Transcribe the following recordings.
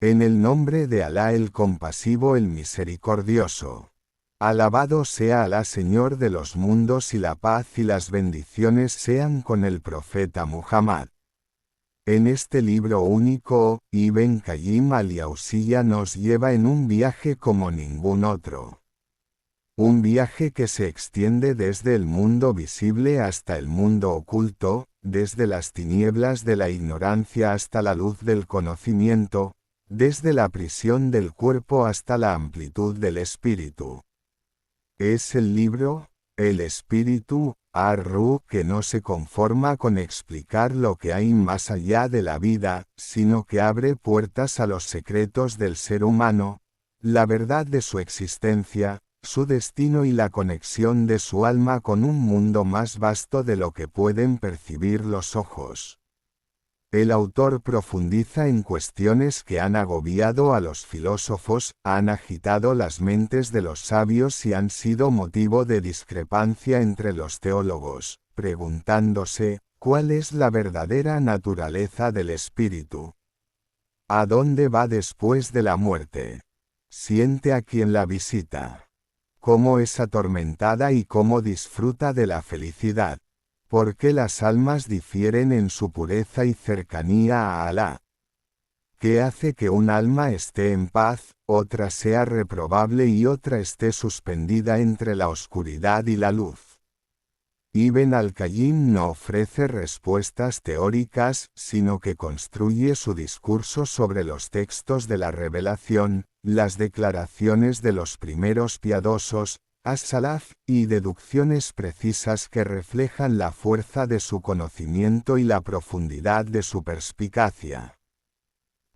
En el nombre de Alá el compasivo, el misericordioso. Alabado sea Alá, Señor de los mundos, y la paz y las bendiciones sean con el profeta Muhammad. En este libro único, Ibn Qayyim al-Jawziyya nos lleva en un viaje como ningún otro. Un viaje que se extiende desde el mundo visible hasta el mundo oculto, desde las tinieblas de la ignorancia hasta la luz del conocimiento, desde la prisión del cuerpo hasta la amplitud del espíritu. Es el libro, el espíritu, Ar-Ruh, que no se conforma con explicar lo que hay más allá de la vida, sino que abre puertas a los secretos del ser humano, la verdad de su existencia, su destino y la conexión de su alma con un mundo más vasto de lo que pueden percibir los ojos. El autor profundiza en cuestiones que han agobiado a los filósofos, han agitado las mentes de los sabios y han sido motivo de discrepancia entre los teólogos, preguntándose, ¿cuál es la verdadera naturaleza del espíritu? ¿A dónde va después de la muerte? ¿Siente a quien la visita? ¿Cómo es atormentada y cómo disfruta de la felicidad? ¿Por qué las almas difieren en su pureza y cercanía a Alá? ¿Qué hace que un alma esté en paz, otra sea reprobable y otra esté suspendida entre la oscuridad y la luz? Ibn al-Qayyim no ofrece respuestas teóricas, sino que construye su discurso sobre los textos de la revelación, las declaraciones de los primeros piadosos, as-salaf, y deducciones precisas que reflejan la fuerza de su conocimiento y la profundidad de su perspicacia.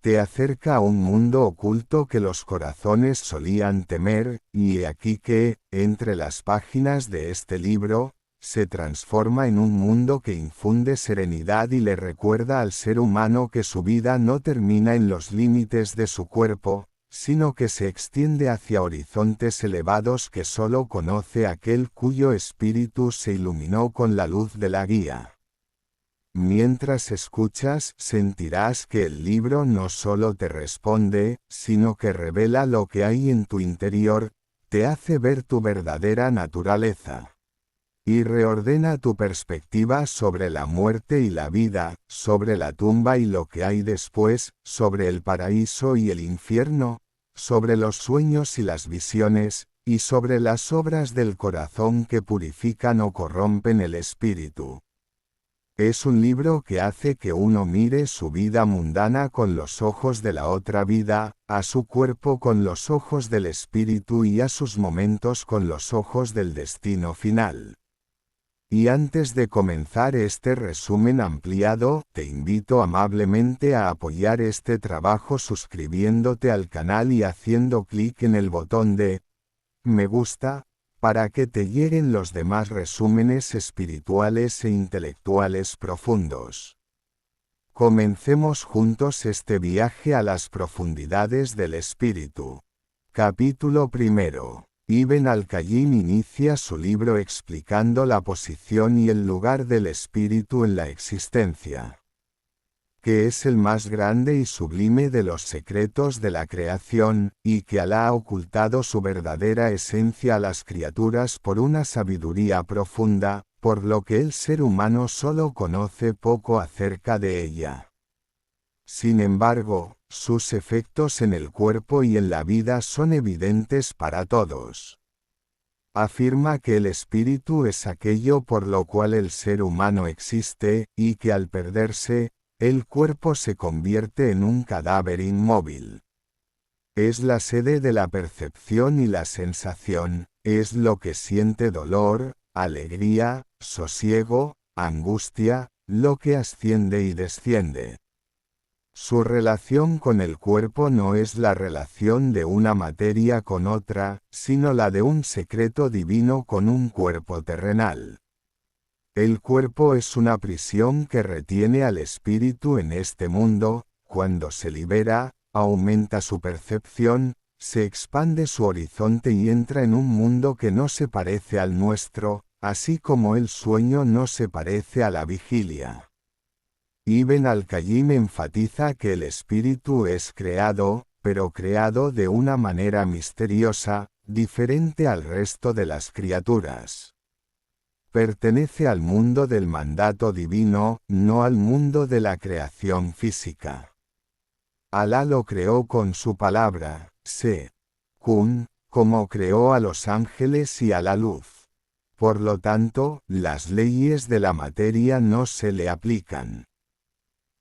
Te acerca a un mundo oculto que los corazones solían temer, y he aquí que, entre las páginas de este libro, se transforma en un mundo que infunde serenidad y le recuerda al ser humano que su vida no termina en los límites de su cuerpo, sino que se extiende hacia horizontes elevados que solo conoce aquel cuyo espíritu se iluminó con la luz de la guía. Mientras escuchas, sentirás que el libro no solo te responde, sino que revela lo que hay en tu interior, te hace ver tu verdadera naturaleza. Y reordena tu perspectiva sobre la muerte y la vida, sobre la tumba y lo que hay después, sobre el paraíso y el infierno, sobre los sueños y las visiones, y sobre las obras del corazón que purifican o corrompen el espíritu. Es un libro que hace que uno mire su vida mundana con los ojos de la otra vida, a su cuerpo con los ojos del espíritu y a sus momentos con los ojos del destino final. Y antes de comenzar este resumen ampliado, te invito amablemente a apoyar este trabajo suscribiéndote al canal y haciendo clic en el botón de me gusta, para que te lleguen los demás resúmenes espirituales e intelectuales profundos. Comencemos juntos este viaje a las profundidades del espíritu. Capítulo primero. Ibn al-Qayyim inicia su libro explicando la posición y el lugar del espíritu en la existencia, que es el más grande y sublime de los secretos de la creación, y que Alá ha ocultado su verdadera esencia a las criaturas por una sabiduría profunda, por lo que el ser humano solo conoce poco acerca de ella. Sin embargo, sus efectos en el cuerpo y en la vida son evidentes para todos. Afirma que el espíritu es aquello por lo cual el ser humano existe, y que al perderse, el cuerpo se convierte en un cadáver inmóvil. Es la sede de la percepción y la sensación, es lo que siente dolor, alegría, sosiego, angustia, lo que asciende y desciende. Su relación con el cuerpo no es la relación de una materia con otra, sino la de un secreto divino con un cuerpo terrenal. El cuerpo es una prisión que retiene al espíritu en este mundo. Cuando se libera, aumenta su percepción, se expande su horizonte y entra en un mundo que no se parece al nuestro, así como el sueño no se parece a la vigilia. Ibn al-Qayyim enfatiza que el espíritu es creado, pero creado de una manera misteriosa, diferente al resto de las criaturas. Pertenece al mundo del mandato divino, no al mundo de la creación física. Alá lo creó con su palabra, Kun, como creó a los ángeles y a la luz. Por lo tanto, las leyes de la materia no se le aplican.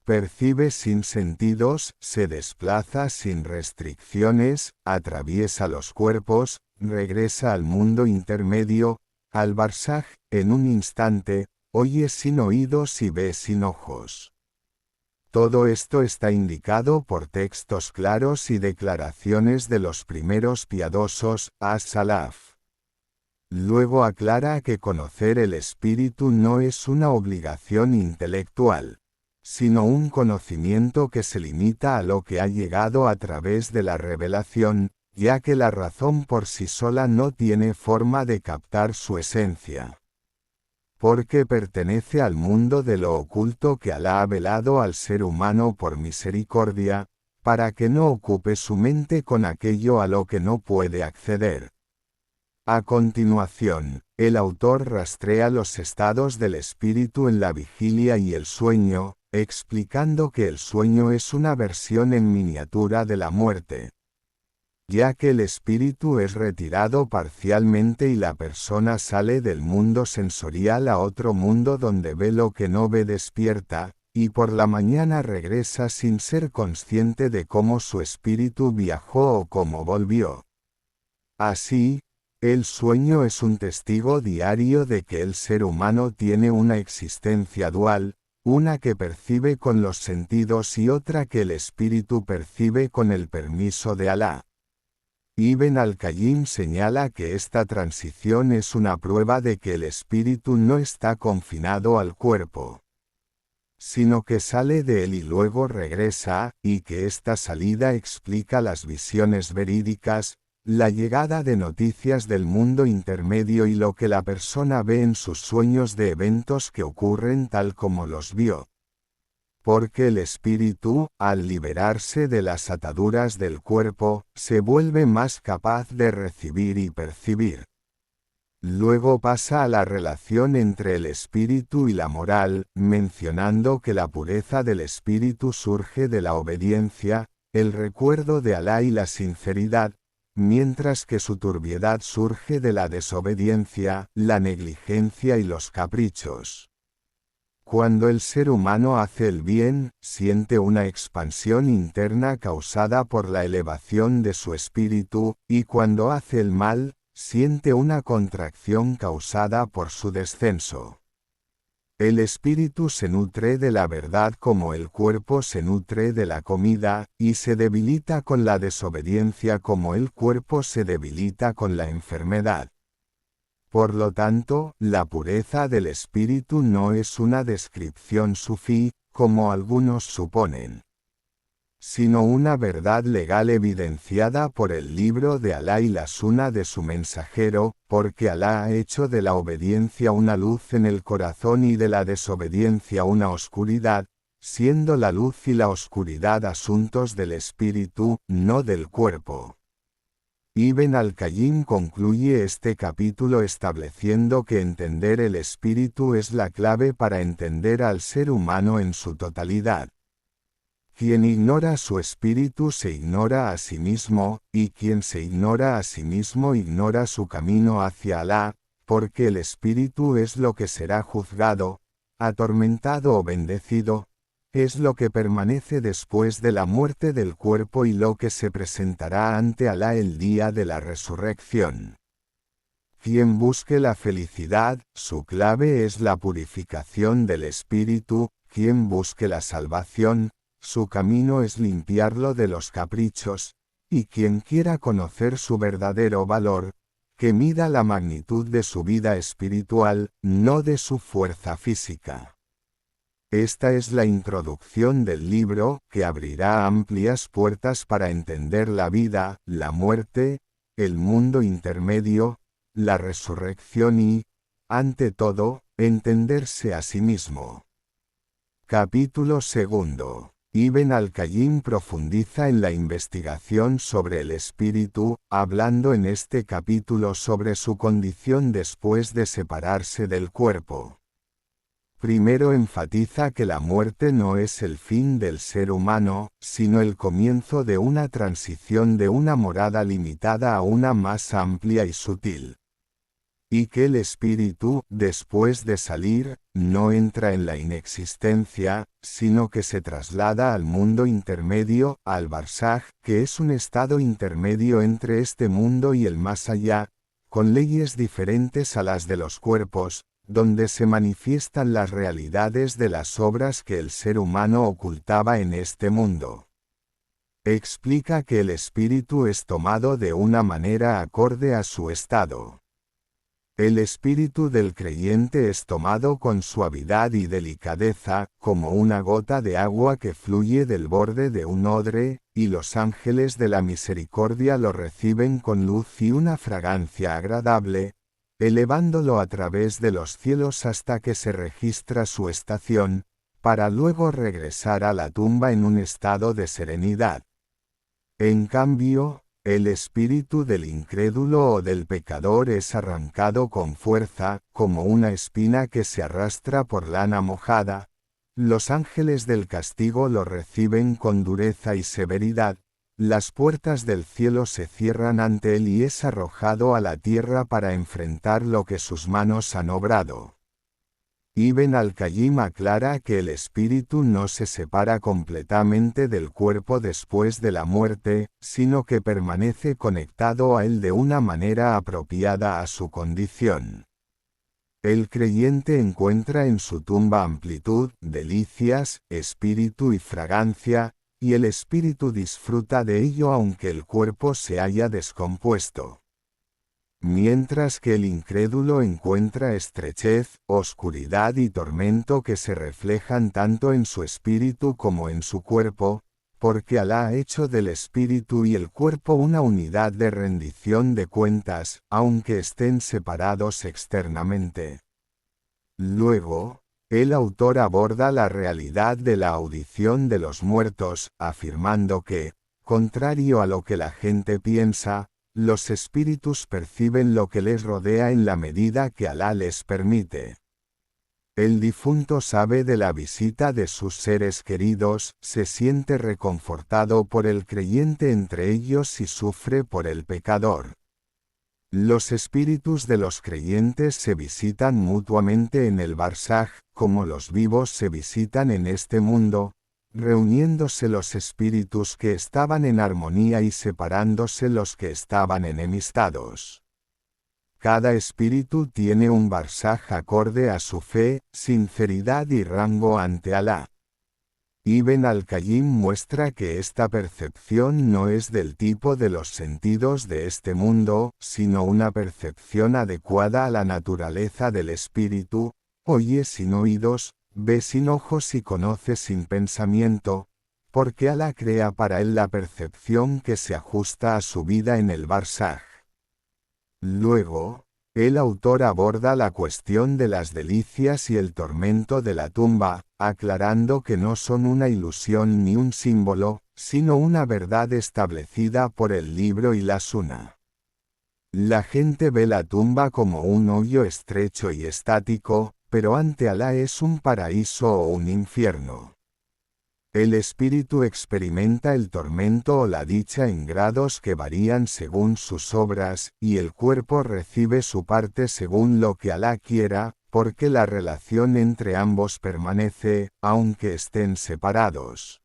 Percibe sin sentidos, se desplaza sin restricciones, atraviesa los cuerpos, regresa al mundo intermedio, al barzaj, en un instante, oye sin oídos y ve sin ojos. Todo esto está indicado por textos claros y declaraciones de los primeros piadosos, as-salaf. Luego aclara que conocer el espíritu no es una obligación intelectual, sino un conocimiento que se limita a lo que ha llegado a través de la revelación, ya que la razón por sí sola no tiene forma de captar su esencia. Porque pertenece al mundo de lo oculto que Alá ha velado al ser humano por misericordia, para que no ocupe su mente con aquello a lo que no puede acceder. A continuación, el autor rastrea los estados del espíritu en la vigilia y el sueño, explicando que el sueño es una versión en miniatura de la muerte. Ya que el espíritu es retirado parcialmente y la persona sale del mundo sensorial a otro mundo donde ve lo que no ve despierta, y por la mañana regresa sin ser consciente de cómo su espíritu viajó o cómo volvió. Así, el sueño es un testigo diario de que el ser humano tiene una existencia dual, una que percibe con los sentidos y otra que el espíritu percibe con el permiso de Alá. Ibn al-Qayyim señala que esta transición es una prueba de que el espíritu no está confinado al cuerpo, sino que sale de él y luego regresa, y que esta salida explica las visiones verídicas, la llegada de noticias del mundo intermedio y lo que la persona ve en sus sueños de eventos que ocurren tal como los vio. Porque el espíritu, al liberarse de las ataduras del cuerpo, se vuelve más capaz de recibir y percibir. Luego pasa a la relación entre el espíritu y la moral, mencionando que la pureza del espíritu surge de la obediencia, el recuerdo de Alá y la sinceridad, mientras que su turbiedad surge de la desobediencia, la negligencia y los caprichos. Cuando el ser humano hace el bien, siente una expansión interna causada por la elevación de su espíritu, y cuando hace el mal, siente una contracción causada por su descenso. El espíritu se nutre de la verdad como el cuerpo se nutre de la comida, y se debilita con la desobediencia como el cuerpo se debilita con la enfermedad. Por lo tanto, la pureza del espíritu no es una descripción sufí, como algunos suponen, sino una verdad legal evidenciada por el libro de Alá y la suna de su mensajero, porque Alá ha hecho de la obediencia una luz en el corazón y de la desobediencia una oscuridad, siendo la luz y la oscuridad asuntos del espíritu, no del cuerpo. Ibn al-Qayyim concluye este capítulo estableciendo que entender el espíritu es la clave para entender al ser humano en su totalidad. Quien ignora su espíritu se ignora a sí mismo, y quien se ignora a sí mismo ignora su camino hacia Alá, porque el espíritu es lo que será juzgado, atormentado o bendecido, es lo que permanece después de la muerte del cuerpo y lo que se presentará ante Alá el día de la resurrección. Quien busque la felicidad, su clave es la purificación del espíritu, quien busque la salvación, su camino es limpiarlo de los caprichos, y quien quiera conocer su verdadero valor, que mida la magnitud de su vida espiritual, no de su fuerza física. Esta es la introducción del libro, que abrirá amplias puertas para entender la vida, la muerte, el mundo intermedio, la resurrección y, ante todo, entenderse a sí mismo. Capítulo 2. Ibn al-Qayyim profundiza en la investigación sobre el espíritu, hablando en este capítulo sobre su condición después de separarse del cuerpo. Primero enfatiza que la muerte no es el fin del ser humano, sino el comienzo de una transición de una morada limitada a una más amplia y sutil. Y que el espíritu, después de salir, no entra en la inexistencia, sino que se traslada al mundo intermedio, al barzaj, que es un estado intermedio entre este mundo y el más allá, con leyes diferentes a las de los cuerpos, donde se manifiestan las realidades de las obras que el ser humano ocultaba en este mundo. Explica que el espíritu es tomado de una manera acorde a su estado. El espíritu del creyente es tomado con suavidad y delicadeza, como una gota de agua que fluye del borde de un odre, y los ángeles de la misericordia lo reciben con luz y una fragancia agradable, elevándolo a través de los cielos hasta que se registra su estación, para luego regresar a la tumba en un estado de serenidad. En cambio, el espíritu del incrédulo o del pecador es arrancado con fuerza, como una espina que se arrastra por lana mojada. Los ángeles del castigo lo reciben con dureza y severidad. Las puertas del cielo se cierran ante él y es arrojado a la tierra para enfrentar lo que sus manos han obrado. Ibn al-Qayyim aclara que el espíritu no se separa completamente del cuerpo después de la muerte, sino que permanece conectado a él de una manera apropiada a su condición. El creyente encuentra en su tumba amplitud, delicias, espíritu y fragancia, y el espíritu disfruta de ello aunque el cuerpo se haya descompuesto. Mientras que el incrédulo encuentra estrechez, oscuridad y tormento que se reflejan tanto en su espíritu como en su cuerpo, porque Alá ha hecho del espíritu y el cuerpo una unidad de rendición de cuentas, aunque estén separados externamente. Luego, el autor aborda la realidad de la audición de los muertos, afirmando que, contrario a lo que la gente piensa, los espíritus perciben lo que les rodea en la medida que Alá les permite. El difunto sabe de la visita de sus seres queridos, se siente reconfortado por el creyente entre ellos y sufre por el pecador. Los espíritus de los creyentes se visitan mutuamente en el barzaj, como los vivos se visitan en este mundo, reuniéndose los espíritus que estaban en armonía y separándose los que estaban enemistados. Cada espíritu tiene un barzaj acorde a su fe, sinceridad y rango ante Alá. Ibn al-Qayyim muestra que esta percepción no es del tipo de los sentidos de este mundo, sino una percepción adecuada a la naturaleza del espíritu, oye sin oídos, ve sin ojos y conoce sin pensamiento, porque Alá crea para él la percepción que se ajusta a su vida en el barzaj. Luego, el autor aborda la cuestión de las delicias y el tormento de la tumba, aclarando que no son una ilusión ni un símbolo, sino una verdad establecida por el libro y la Suná. La gente ve la tumba como un hoyo estrecho y estático, pero ante Alá es un paraíso o un infierno. El espíritu experimenta el tormento o la dicha en grados que varían según sus obras, y el cuerpo recibe su parte según lo que Alá quiera, porque la relación entre ambos permanece, aunque estén separados.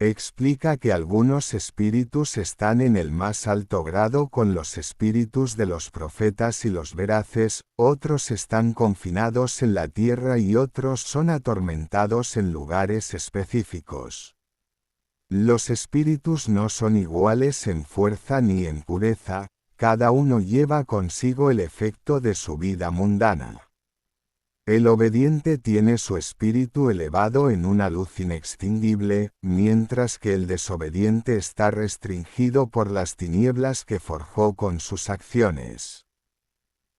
Explica que algunos espíritus están en el más alto grado con los espíritus de los profetas y los veraces, otros están confinados en la tierra y otros son atormentados en lugares específicos. Los espíritus no son iguales en fuerza ni en pureza, cada uno lleva consigo el efecto de su vida mundana. El obediente tiene su espíritu elevado en una luz inextinguible, mientras que el desobediente está restringido por las tinieblas que forjó con sus acciones.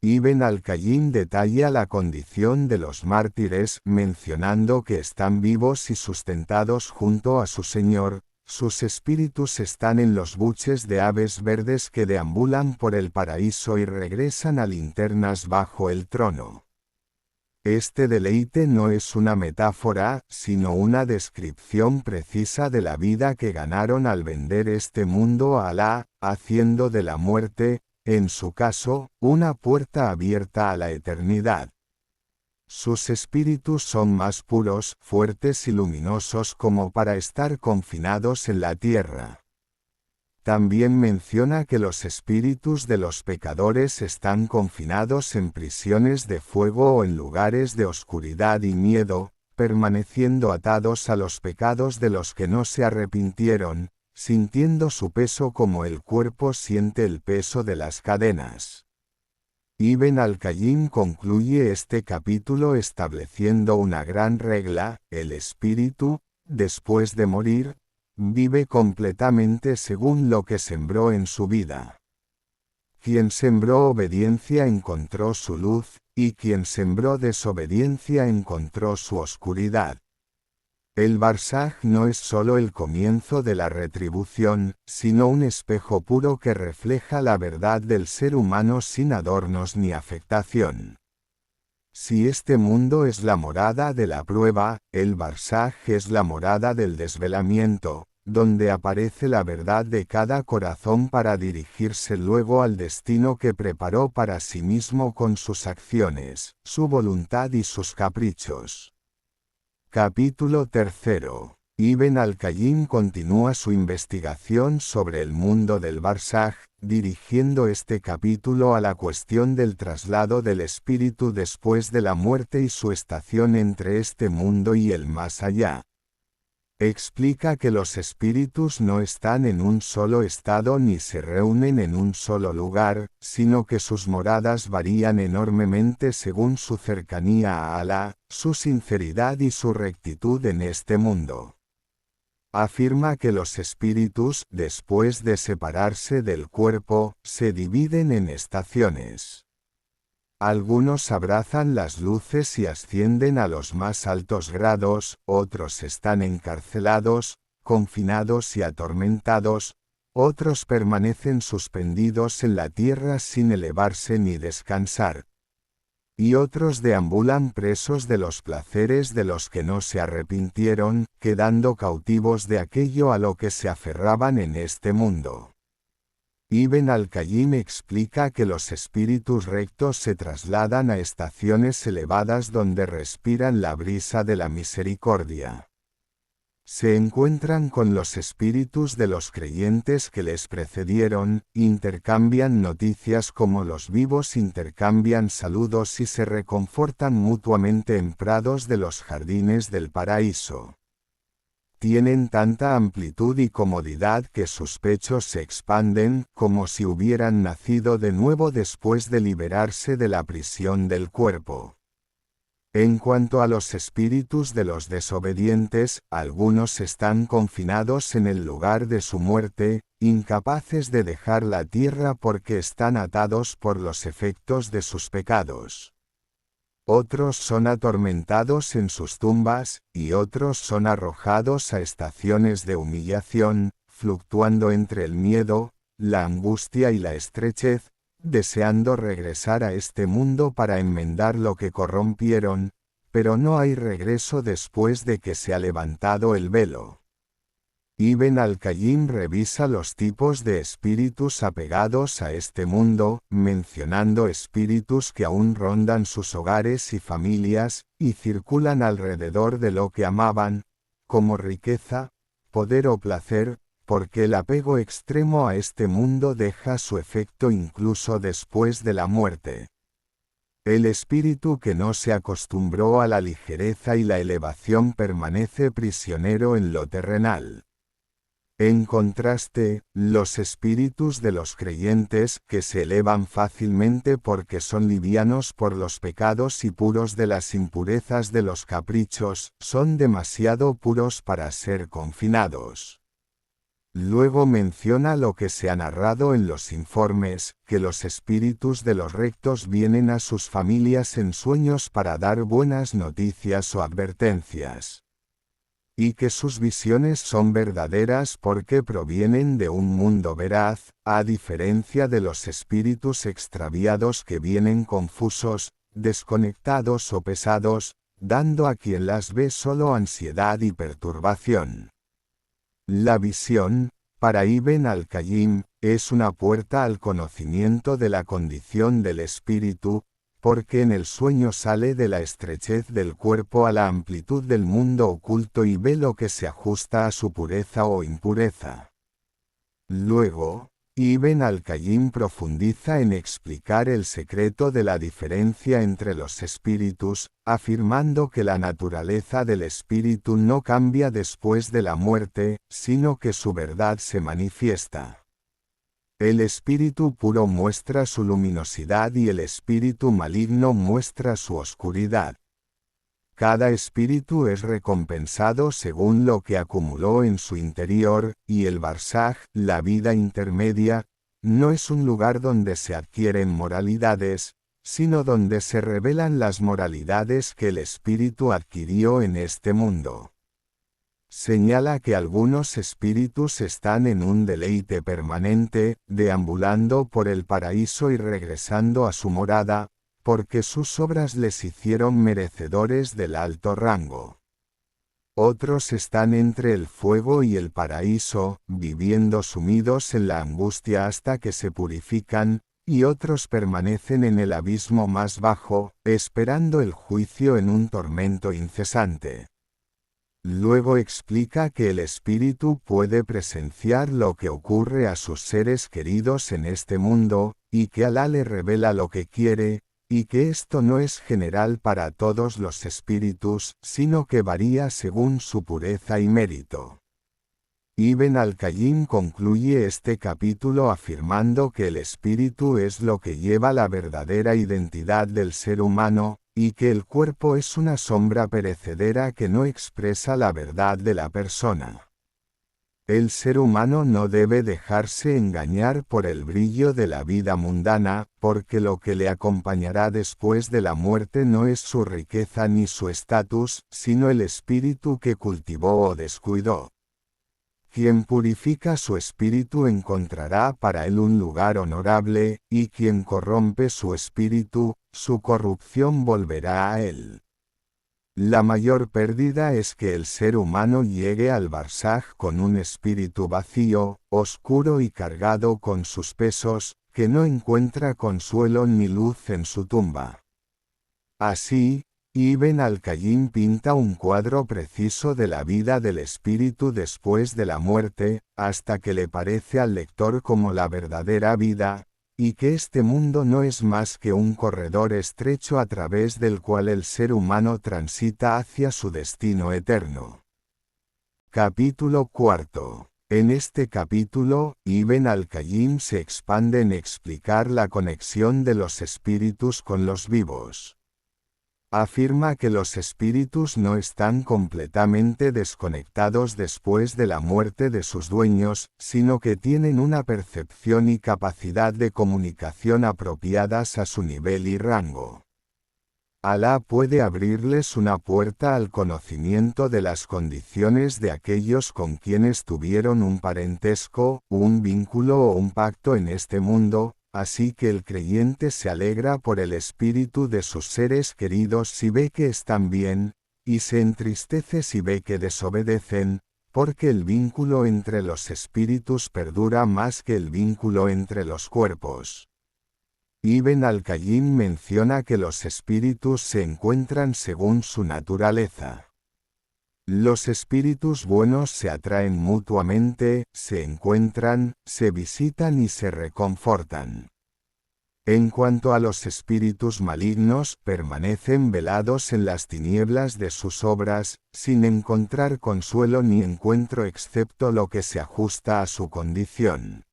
Ibn al-Qayyim detalla la condición de los mártires mencionando que están vivos y sustentados junto a su Señor. Sus espíritus están en los buches de aves verdes que deambulan por el paraíso y regresan a linternas bajo el trono. Este deleite no es una metáfora, sino una descripción precisa de la vida que ganaron al vender este mundo a Alá, haciendo de la muerte, en su caso, una puerta abierta a la eternidad. Sus espíritus son más puros, fuertes y luminosos como para estar confinados en la tierra. También menciona que los espíritus de los pecadores están confinados en prisiones de fuego o en lugares de oscuridad y miedo, permaneciendo atados a los pecados de los que no se arrepintieron, sintiendo su peso como el cuerpo siente el peso de las cadenas. Ibn al-Qayyim concluye este capítulo estableciendo una gran regla: el espíritu, después de morir, vive completamente según lo que sembró en su vida. Quien sembró obediencia encontró su luz, y quien sembró desobediencia encontró su oscuridad. El Barzaj no es solo el comienzo de la retribución, sino un espejo puro que refleja la verdad del ser humano sin adornos ni afectación. Si este mundo es la morada de la prueba, el Barzaj es la morada del desvelamiento, donde aparece la verdad de cada corazón para dirigirse luego al destino que preparó para sí mismo con sus acciones, su voluntad y sus caprichos. Capítulo 3. Ibn al-Qayyim continúa su investigación sobre el mundo del Barzaj, dirigiendo este capítulo a la cuestión del traslado del espíritu después de la muerte y su estación entre este mundo y el más allá. Explica que los espíritus no están en un solo estado ni se reúnen en un solo lugar, sino que sus moradas varían enormemente según su cercanía a Alá, su sinceridad y su rectitud en este mundo. Afirma que los espíritus, después de separarse del cuerpo, se dividen en estaciones. Algunos abrazan las luces y ascienden a los más altos grados, otros están encarcelados, confinados y atormentados, otros permanecen suspendidos en la tierra sin elevarse ni descansar. Y otros deambulan presos de los placeres de los que no se arrepintieron, quedando cautivos de aquello a lo que se aferraban en este mundo. Ibn al-Qayyim explica que los espíritus rectos se trasladan a estaciones elevadas donde respiran la brisa de la misericordia. Se encuentran con los espíritus de los creyentes que les precedieron, intercambian noticias como los vivos intercambian saludos y se reconfortan mutuamente en prados de los jardines del paraíso. Tienen tanta amplitud y comodidad que sus pechos se expanden, como si hubieran nacido de nuevo después de liberarse de la prisión del cuerpo. En cuanto a los espíritus de los desobedientes, algunos están confinados en el lugar de su muerte, incapaces de dejar la tierra porque están atados por los efectos de sus pecados. Otros son atormentados en sus tumbas, y otros son arrojados a estaciones de humillación, fluctuando entre el miedo, la angustia y la estrechez, deseando regresar a este mundo para enmendar lo que corrompieron, pero no hay regreso después de que se ha levantado el velo. Ibn al-Qayyim revisa los tipos de espíritus apegados a este mundo, mencionando espíritus que aún rondan sus hogares y familias, y circulan alrededor de lo que amaban, como riqueza, poder o placer, porque el apego extremo a este mundo deja su efecto incluso después de la muerte. El espíritu que no se acostumbró a la ligereza y la elevación permanece prisionero en lo terrenal. En contraste, los espíritus de los creyentes, que se elevan fácilmente porque son livianos por los pecados y puros de las impurezas de los caprichos, son demasiado puros para ser confinados. Luego menciona lo que se ha narrado en los informes, que los espíritus de los rectos vienen a sus familias en sueños para dar buenas noticias o advertencias. Y que sus visiones son verdaderas porque provienen de un mundo veraz, a diferencia de los espíritus extraviados que vienen confusos, desconectados o pesados, dando a quien las ve solo ansiedad y perturbación. La visión, para Ibn al-Qayyim, es una puerta al conocimiento de la condición del espíritu, porque en el sueño sale de la estrechez del cuerpo a la amplitud del mundo oculto y ve lo que se ajusta a su pureza o impureza. Luego, Ibn al-Qayyim profundiza en explicar el secreto de la diferencia entre los espíritus, afirmando que la naturaleza del espíritu no cambia después de la muerte, sino que su verdad se manifiesta. El espíritu puro muestra su luminosidad y el espíritu maligno muestra su oscuridad. Cada espíritu es recompensado según lo que acumuló en su interior, y el barzaj, la vida intermedia, no es un lugar donde se adquieren moralidades, sino donde se revelan las moralidades que el espíritu adquirió en este mundo. Señala que algunos espíritus están en un deleite permanente, deambulando por el paraíso y regresando a su morada, porque sus obras les hicieron merecedores del alto rango. Otros están entre el fuego y el paraíso, viviendo sumidos en la angustia hasta que se purifican, y otros permanecen en el abismo más bajo, esperando el juicio en un tormento incesante. Luego explica que el espíritu puede presenciar lo que ocurre a sus seres queridos en este mundo, y que Alá le revela lo que quiere, y que esto no es general para todos los espíritus, sino que varía según su pureza y mérito. Ibn al-Qayyim concluye este capítulo afirmando que el espíritu es lo que lleva la verdadera identidad del ser humano, y que el cuerpo es una sombra perecedera que no expresa la verdad de la persona. El ser humano no debe dejarse engañar por el brillo de la vida mundana, porque lo que le acompañará después de la muerte no es su riqueza ni su estatus, sino el espíritu que cultivó o descuidó. Quien purifica su espíritu encontrará para él un lugar honorable, y quien corrompe su espíritu, su corrupción volverá a él. La mayor pérdida es que el ser humano llegue al barzaj con un espíritu vacío, oscuro y cargado con sus pesos, que no encuentra consuelo ni luz en su tumba. Así, Ibn al-Qayyim pinta un cuadro preciso de la vida del espíritu después de la muerte, hasta que le parece al lector como la verdadera vida, y que este mundo no es más que un corredor estrecho a través del cual el ser humano transita hacia su destino eterno. Capítulo 4. En este capítulo, Ibn al-Qayyim se expande en explicar la conexión de los espíritus con los vivos. Afirma que los espíritus no están completamente desconectados después de la muerte de sus dueños, sino que tienen una percepción y capacidad de comunicación apropiadas a su nivel y rango. Alá puede abrirles una puerta al conocimiento de las condiciones de aquellos con quienes tuvieron un parentesco, un vínculo o un pacto en este mundo, así que el creyente se alegra por el espíritu de sus seres queridos si ve que están bien, y se entristece si ve que desobedecen, porque el vínculo entre los espíritus perdura más que el vínculo entre los cuerpos. Ibn al-Qayyim menciona que los espíritus se encuentran según su naturaleza. Los espíritus buenos se atraen mutuamente, se encuentran, se visitan y se reconfortan. En cuanto a los espíritus malignos, permanecen velados en las tinieblas de sus obras, sin encontrar consuelo ni encuentro excepto lo que se ajusta a su condición.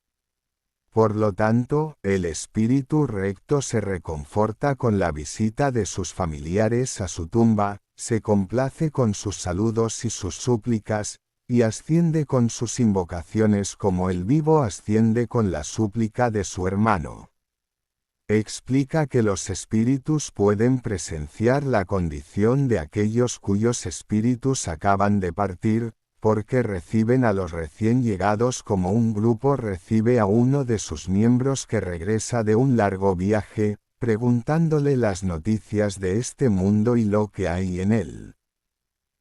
Por lo tanto, el espíritu recto se reconforta con la visita de sus familiares a su tumba, se complace con sus saludos y sus súplicas, y asciende con sus invocaciones como el vivo asciende con la súplica de su hermano. Explica que los espíritus pueden presenciar la condición de aquellos cuyos espíritus acaban de partir, porque reciben a los recién llegados como un grupo recibe a uno de sus miembros que regresa de un largo viaje, preguntándole las noticias de este mundo y lo que hay en él.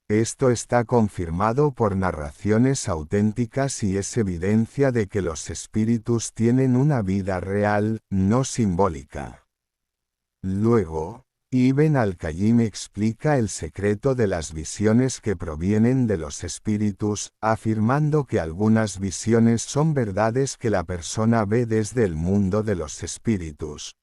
Esto está confirmado por narraciones auténticas y es evidencia de que los espíritus tienen una vida real, no simbólica. Luego, Ibn al-Qayyim explica el secreto de las visiones que provienen de los espíritus, afirmando que algunas visiones son verdades que la persona ve desde el mundo de los espíritus,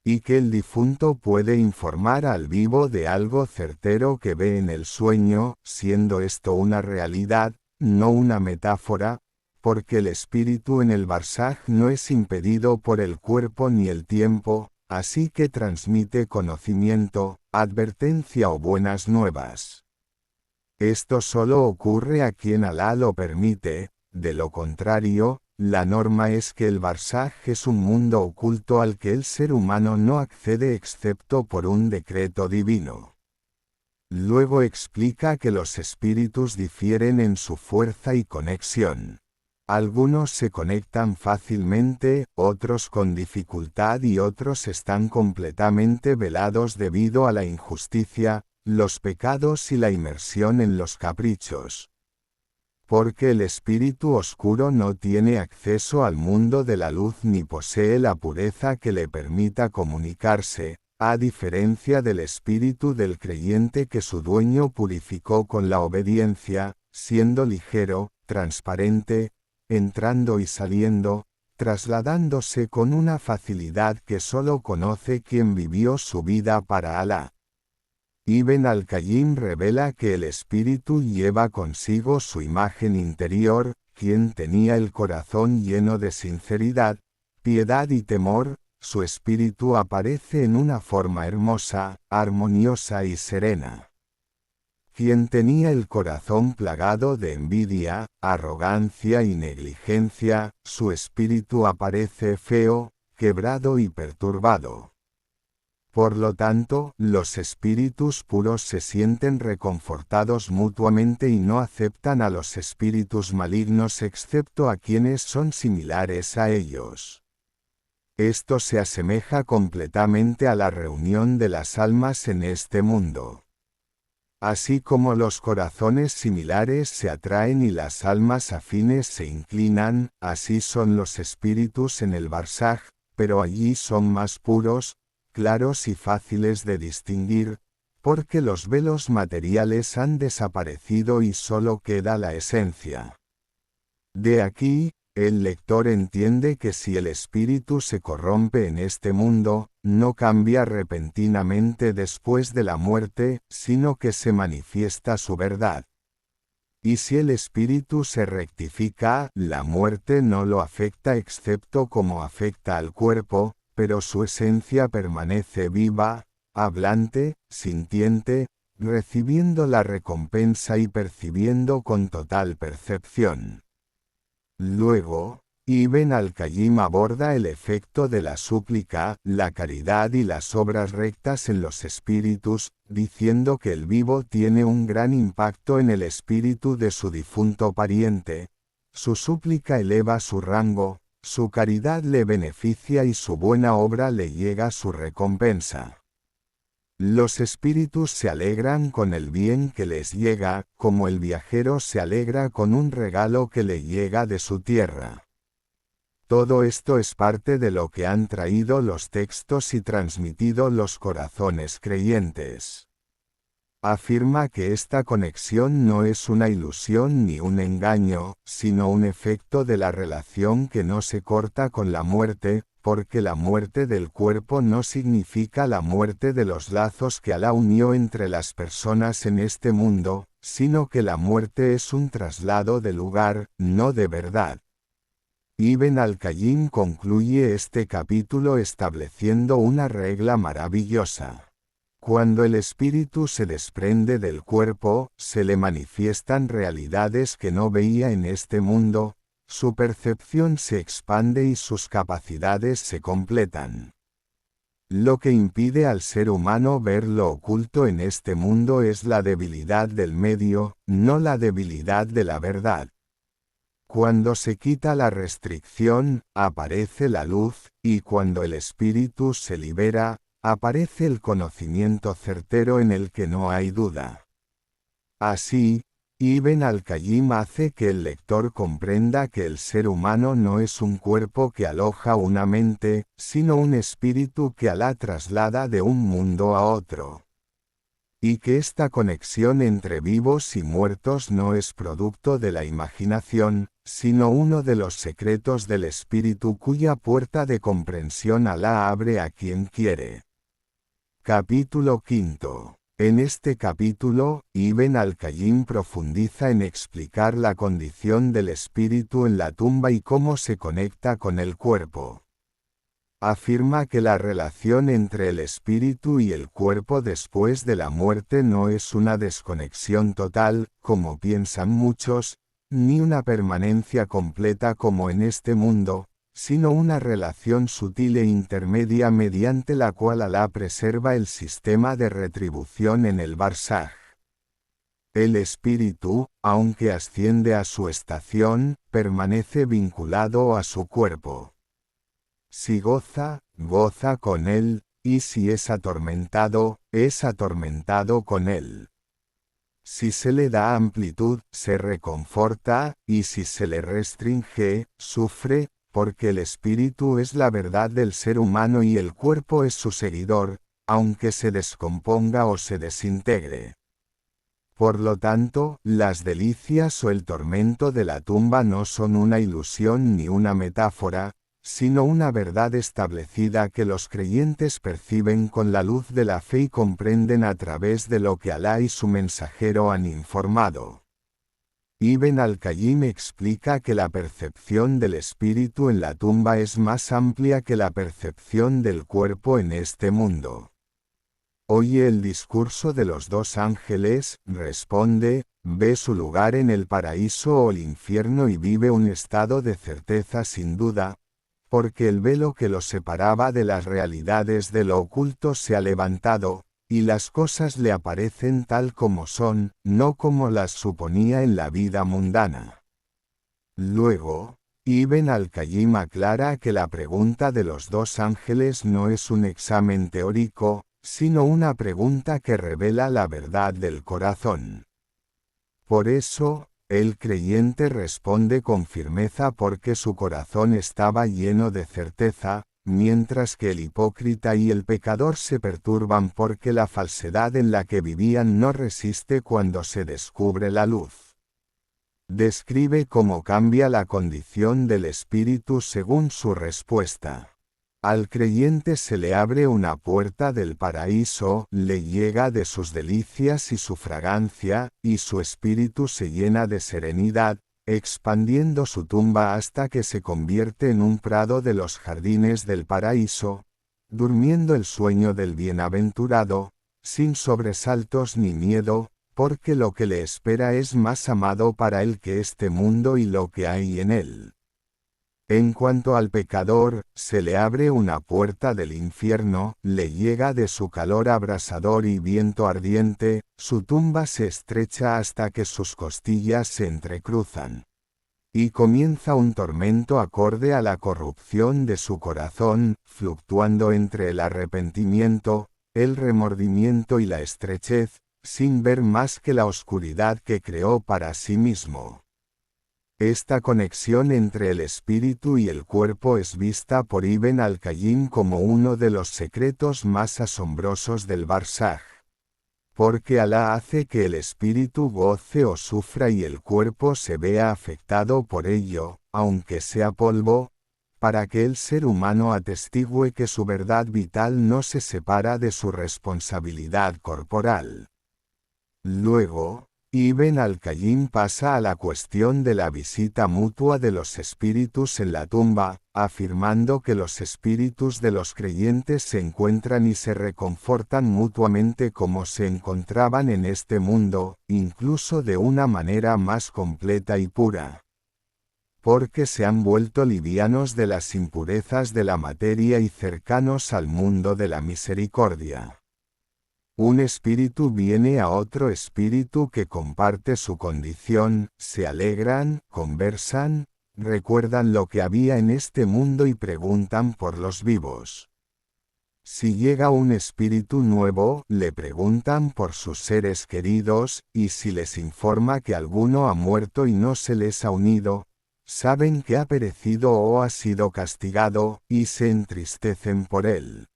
y que el difunto puede informar al vivo de algo certero que ve en el sueño, siendo esto una realidad, no una metáfora, porque el espíritu en el barzaj no es impedido por el cuerpo ni el tiempo, así que transmite conocimiento, advertencia o buenas nuevas. Esto solo ocurre a quien Alá lo permite, de lo contrario, la norma es que el barzaj es un mundo oculto al que el ser humano no accede excepto por un decreto divino. Luego explica que los espíritus difieren en su fuerza y conexión. Algunos se conectan fácilmente, otros con dificultad y otros están completamente velados debido a la injusticia, los pecados y la inmersión en los caprichos. Porque el espíritu oscuro no tiene acceso al mundo de la luz ni posee la pureza que le permita comunicarse, a diferencia del espíritu del creyente que su dueño purificó con la obediencia, siendo ligero, transparente, entrando y saliendo, trasladándose con una facilidad que solo conoce quien vivió su vida para Alá. Ibn al-Qayyim revela que el espíritu lleva consigo su imagen interior, quien tenía el corazón lleno de sinceridad, piedad y temor, su espíritu aparece en una forma hermosa, armoniosa y serena. Quien tenía el corazón plagado de envidia, arrogancia y negligencia, su espíritu aparece feo, quebrado y perturbado. Por lo tanto, los espíritus puros se sienten reconfortados mutuamente y no aceptan a los espíritus malignos excepto a quienes son similares a ellos. Esto se asemeja completamente a la reunión de las almas en este mundo. Así como los corazones similares se atraen y las almas afines se inclinan, así son los espíritus en el barzaj, pero allí son más puros, claros y fáciles de distinguir, porque los velos materiales han desaparecido y solo queda la esencia. De aquí, el lector entiende que si el espíritu se corrompe en este mundo, no cambia repentinamente después de la muerte, sino que se manifiesta su verdad. Y si el espíritu se rectifica, la muerte no lo afecta excepto como afecta al cuerpo, pero su esencia permanece viva, hablante, sintiente, recibiendo la recompensa y percibiendo con total percepción. Luego, Ibn al-Qayyim aborda el efecto de la súplica, la caridad y las obras rectas en los espíritus, diciendo que el vivo tiene un gran impacto en el espíritu de su difunto pariente. Su súplica eleva su rango, su caridad le beneficia y su buena obra le llega su recompensa. Los espíritus se alegran con el bien que les llega, como el viajero se alegra con un regalo que le llega de su tierra. Todo esto es parte de lo que han traído los textos y transmitido los corazones creyentes. Afirma que esta conexión no es una ilusión ni un engaño, sino un efecto de la relación que no se corta con la muerte, porque la muerte del cuerpo no significa la muerte de los lazos que Alá unió entre las personas en este mundo, sino que la muerte es un traslado de lugar, no de verdad. Ibn al-Qayyim concluye este capítulo estableciendo una regla maravillosa. Cuando el espíritu se desprende del cuerpo, se le manifiestan realidades que no veía en este mundo, su percepción se expande y sus capacidades se completan. Lo que impide al ser humano ver lo oculto en este mundo es la debilidad del medio, no la debilidad de la verdad. Cuando se quita la restricción, aparece la luz, y cuando el espíritu se libera, aparece el conocimiento certero en el que no hay duda. Así, Ibn al-Qayyim hace que el lector comprenda que el ser humano no es un cuerpo que aloja una mente, sino un espíritu que Alá traslada de un mundo a otro. Y que esta conexión entre vivos y muertos no es producto de la imaginación, sino uno de los secretos del espíritu cuya puerta de comprensión Alá abre a quien quiere. Capítulo 5. En este capítulo, Ibn al-Qayyim profundiza en explicar la condición del espíritu en la tumba y cómo se conecta con el cuerpo. Afirma que la relación entre el espíritu y el cuerpo después de la muerte no es una desconexión total, como piensan muchos, ni una permanencia completa como en este mundo, sino una relación sutil e intermedia mediante la cual Alá preserva el sistema de retribución en el barzaj. El espíritu, aunque asciende a su estación, permanece vinculado a su cuerpo. Si goza, goza con él, y si es atormentado con él. Si se le da amplitud, se reconforta, y si se le restringe, sufre, porque el espíritu es la verdad del ser humano y el cuerpo es su seguidor, aunque se descomponga o se desintegre. Por lo tanto, las delicias o el tormento de la tumba no son una ilusión ni una metáfora, sino una verdad establecida que los creyentes perciben con la luz de la fe y comprenden a través de lo que Alá y su mensajero han informado. Ibn al-Qayyim explica que la percepción del espíritu en la tumba es más amplia que la percepción del cuerpo en este mundo. Oye el discurso de los dos ángeles, responde, ve su lugar en el paraíso o el infierno y vive un estado de certeza sin duda, porque el velo que lo separaba de las realidades de lo oculto se ha levantado, y las cosas le aparecen tal como son, no como las suponía en la vida mundana. Luego, Ibn al-Qayyim aclara que la pregunta de los dos ángeles no es un examen teórico, sino una pregunta que revela la verdad del corazón. Por eso, el creyente responde con firmeza porque su corazón estaba lleno de certeza, mientras que el hipócrita y el pecador se perturban porque la falsedad en la que vivían no resiste cuando se descubre la luz. Describe cómo cambia la condición del espíritu según su respuesta. Al creyente se le abre una puerta del paraíso, le llega de sus delicias y su fragancia, y su espíritu se llena de serenidad, expandiendo su tumba hasta que se convierte en un prado de los jardines del paraíso, durmiendo el sueño del bienaventurado, sin sobresaltos ni miedo, porque lo que le espera es más amado para él que este mundo y lo que hay en él. En cuanto al pecador, se le abre una puerta del infierno, le llega de su calor abrasador y viento ardiente, su tumba se estrecha hasta que sus costillas se entrecruzan. Y comienza un tormento acorde a la corrupción de su corazón, fluctuando entre el arrepentimiento, el remordimiento y la estrechez, sin ver más que la oscuridad que creó para sí mismo. Esta conexión entre el espíritu y el cuerpo es vista por Ibn al-Qayyim como uno de los secretos más asombrosos del barzaj. Porque Alá hace que el espíritu goce o sufra y el cuerpo se vea afectado por ello, aunque sea polvo, para que el ser humano atestigüe que su verdad vital no se separa de su responsabilidad corporal. Luego, Ibn al-Qayyim pasa a la cuestión de la visita mutua de los espíritus en la tumba, afirmando que los espíritus de los creyentes se encuentran y se reconfortan mutuamente como se encontraban en este mundo, incluso de una manera más completa y pura. Porque se han vuelto livianos de las impurezas de la materia y cercanos al mundo de la misericordia. Un espíritu viene a otro espíritu que comparte su condición, se alegran, conversan, recuerdan lo que había en este mundo y preguntan por los vivos. Si llega un espíritu nuevo, le preguntan por sus seres queridos, y si les informa que alguno ha muerto y no se les ha unido, saben que ha perecido o ha sido castigado, y se entristecen por él.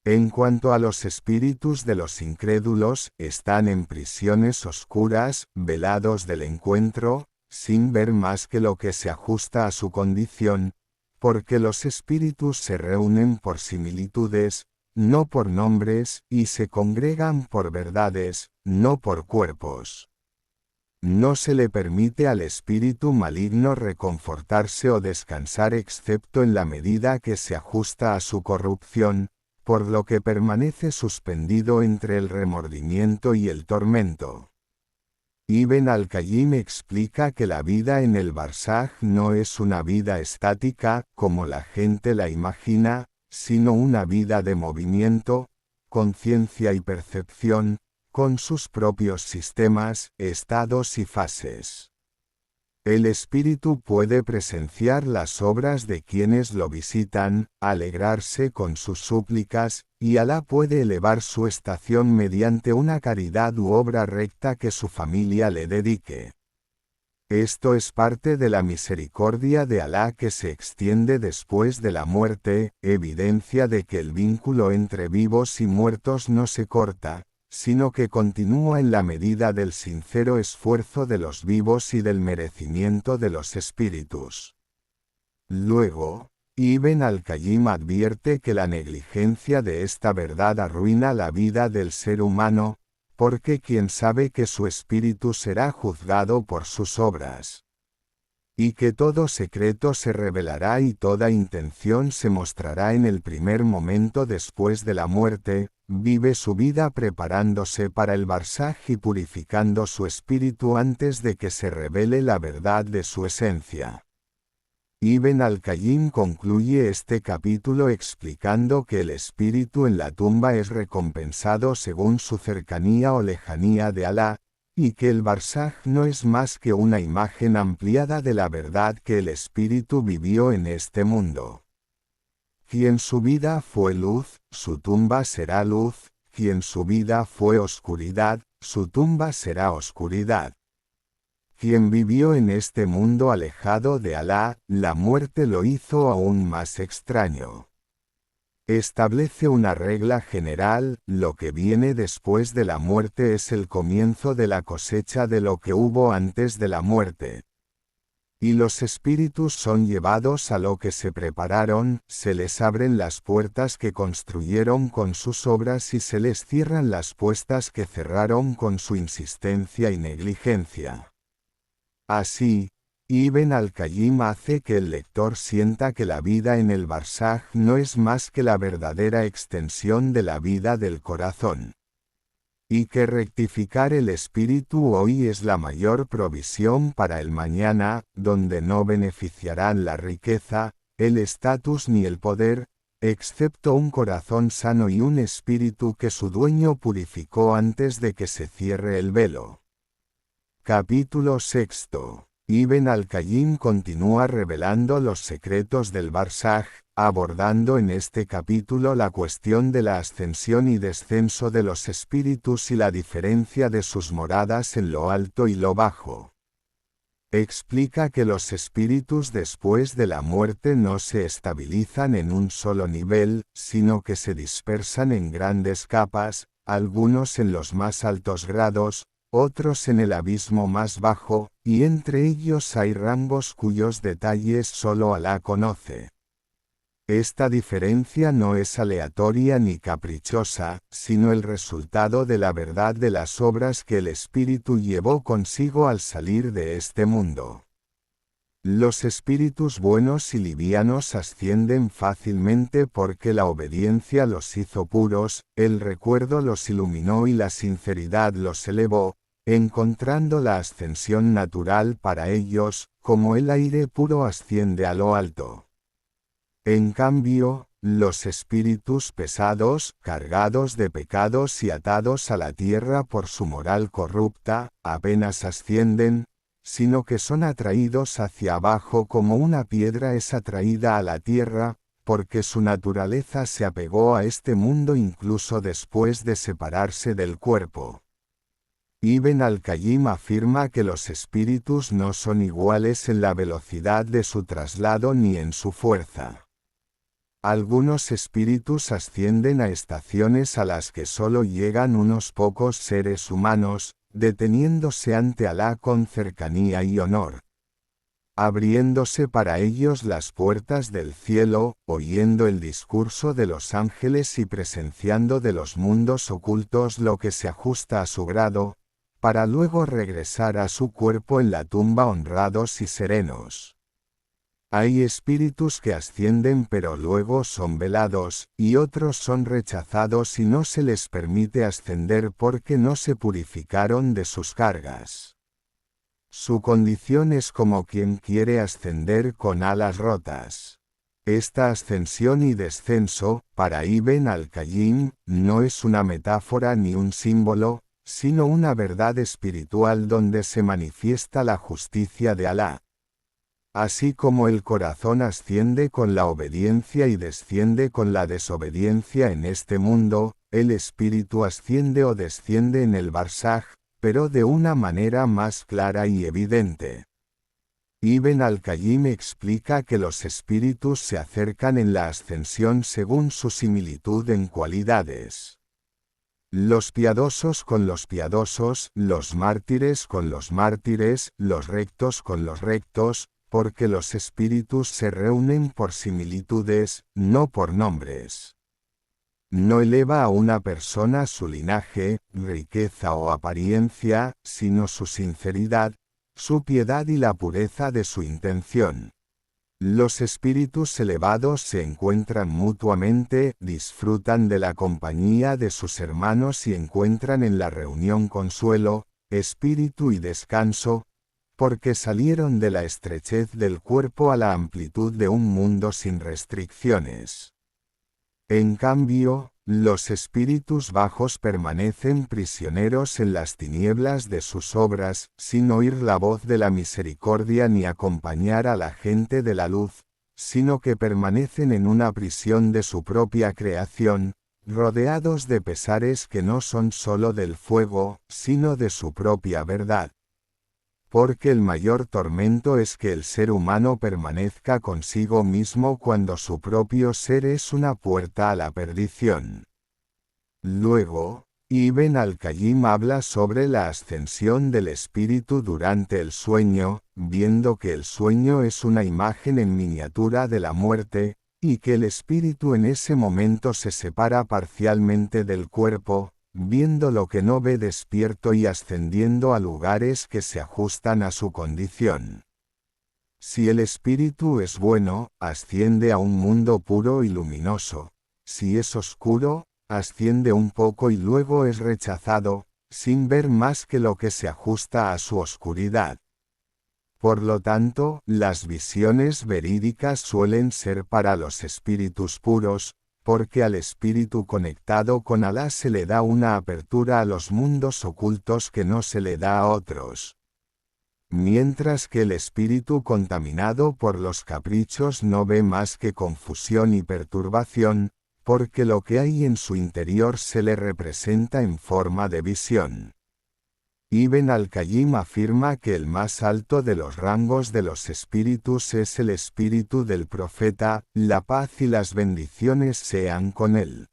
En cuanto a los espíritus de los incrédulos, están en prisiones oscuras, velados del encuentro, sin ver más que lo que se ajusta a su condición, porque los espíritus se reúnen por similitudes, no por nombres, y se congregan por verdades, no por cuerpos. No se le permite al espíritu maligno reconfortarse o descansar excepto en la medida que se ajusta a su corrupción, por lo que permanece suspendido entre el remordimiento y el tormento. Ibn al-Qayyim explica que la vida en el barzaj no es una vida estática, como la gente la imagina, sino una vida de movimiento, conciencia y percepción, con sus propios sistemas, estados y fases. El espíritu puede presenciar las obras de quienes lo visitan, alegrarse con sus súplicas, y Alá puede elevar su estación mediante una caridad u obra recta que su familia le dedique. Esto es parte de la misericordia de Alá que se extiende después de la muerte, evidencia de que el vínculo entre vivos y muertos no se corta, sino que continúa en la medida del sincero esfuerzo de los vivos y del merecimiento de los espíritus. Luego, Ibn al-Qayyim advierte que la negligencia de esta verdad arruina la vida del ser humano, porque quien sabe que su espíritu será juzgado por sus obras, y que todo secreto se revelará y toda intención se mostrará en el primer momento después de la muerte, vive su vida preparándose para el barzaj y purificando su espíritu antes de que se revele la verdad de su esencia. Ibn al-Qayyim concluye este capítulo explicando que el espíritu en la tumba es recompensado según su cercanía o lejanía de Alá, y que el barzaj no es más que una imagen ampliada de la verdad que el espíritu vivió en este mundo. Quien su vida fue luz, su tumba será luz, quien su vida fue oscuridad, su tumba será oscuridad. Quien vivió en este mundo alejado de Alá, la muerte lo hizo aún más extraño. Establece una regla general: lo que viene después de la muerte es el comienzo de la cosecha de lo que hubo antes de la muerte. Y los espíritus son llevados a lo que se prepararon, se les abren las puertas que construyeron con sus obras y se les cierran las puertas que cerraron con su insistencia y negligencia. Así, Ibn al-Qayyim hace que el lector sienta que la vida en el barzaj no es más que la verdadera extensión de la vida del corazón, y que rectificar el espíritu hoy es la mayor provisión para el mañana, donde no beneficiarán la riqueza, el estatus ni el poder, excepto un corazón sano y un espíritu que su dueño purificó antes de que se cierre el velo. Capítulo 6. Ibn al-Qayyim continúa revelando los secretos del barzaj, abordando en este capítulo la cuestión de la ascensión y descenso de los espíritus y la diferencia de sus moradas en lo alto y lo bajo. Explica que los espíritus después de la muerte no se estabilizan en un solo nivel, sino que se dispersan en grandes capas, algunos en los más altos grados, otros en el abismo más bajo, y entre ellos hay rangos cuyos detalles solo Alá conoce. Esta diferencia no es aleatoria ni caprichosa, sino el resultado de la verdad de las obras que el Espíritu llevó consigo al salir de este mundo. Los espíritus buenos y livianos ascienden fácilmente porque la obediencia los hizo puros, el recuerdo los iluminó y la sinceridad los elevó, encontrando la ascensión natural para ellos, como el aire puro asciende a lo alto. En cambio, los espíritus pesados, cargados de pecados y atados a la tierra por su moral corrupta, apenas ascienden, sino que son atraídos hacia abajo como una piedra es atraída a la tierra, porque su naturaleza se apegó a este mundo incluso después de separarse del cuerpo. Ibn al-Qayyim afirma que los espíritus no son iguales en la velocidad de su traslado ni en su fuerza. Algunos espíritus ascienden a estaciones a las que solo llegan unos pocos seres humanos, deteniéndose ante Alá con cercanía y honor, abriéndose para ellos las puertas del cielo, oyendo el discurso de los ángeles y presenciando de los mundos ocultos lo que se ajusta a su grado, para luego regresar a su cuerpo en la tumba honrados y serenos. Hay espíritus que ascienden pero luego son velados, y otros son rechazados y no se les permite ascender porque no se purificaron de sus cargas. Su condición es como quien quiere ascender con alas rotas. Esta ascensión y descenso, para Ibn al-Qayyim, no es una metáfora ni un símbolo, sino una verdad espiritual donde se manifiesta la justicia de Alá. Así como el corazón asciende con la obediencia y desciende con la desobediencia en este mundo, el espíritu asciende o desciende en el barzaj, pero de una manera más clara y evidente. Ibn al-Qayyim explica que los espíritus se acercan en la ascensión según su similitud en cualidades. Los piadosos con los piadosos, los mártires con los mártires, los rectos con los rectos, porque los espíritus se reúnen por similitudes, no por nombres. No eleva a una persona su linaje, riqueza o apariencia, sino su sinceridad, su piedad y la pureza de su intención. Los espíritus elevados se encuentran mutuamente, disfrutan de la compañía de sus hermanos y encuentran en la reunión consuelo, espíritu y descanso, porque salieron de la estrechez del cuerpo a la amplitud de un mundo sin restricciones. En cambio, los espíritus bajos permanecen prisioneros en las tinieblas de sus obras, sin oír la voz de la misericordia ni acompañar a la gente de la luz, sino que permanecen en una prisión de su propia creación, rodeados de pesares que no son sólo del fuego, sino de su propia verdad. Porque el mayor tormento es que el ser humano permanezca consigo mismo cuando su propio ser es una puerta a la perdición. Luego, Ibn al-Qayyim habla sobre la ascensión del espíritu durante el sueño, viendo que el sueño es una imagen en miniatura de la muerte, y que el espíritu en ese momento se separa parcialmente del cuerpo, viendo lo que no ve despierto y ascendiendo a lugares que se ajustan a su condición. Si el espíritu es bueno, asciende a un mundo puro y luminoso. Si es oscuro, asciende un poco y luego es rechazado, sin ver más que lo que se ajusta a su oscuridad. Por lo tanto, las visiones verídicas suelen ser para los espíritus puros, porque al espíritu conectado con Alá se le da una apertura a los mundos ocultos que no se le da a otros. Mientras que el espíritu contaminado por los caprichos no ve más que confusión y perturbación, porque lo que hay en su interior se le representa en forma de visión. Ibn al-Qayyim afirma que el más alto de los rangos de los espíritus es el espíritu del profeta, la paz y las bendiciones sean con él.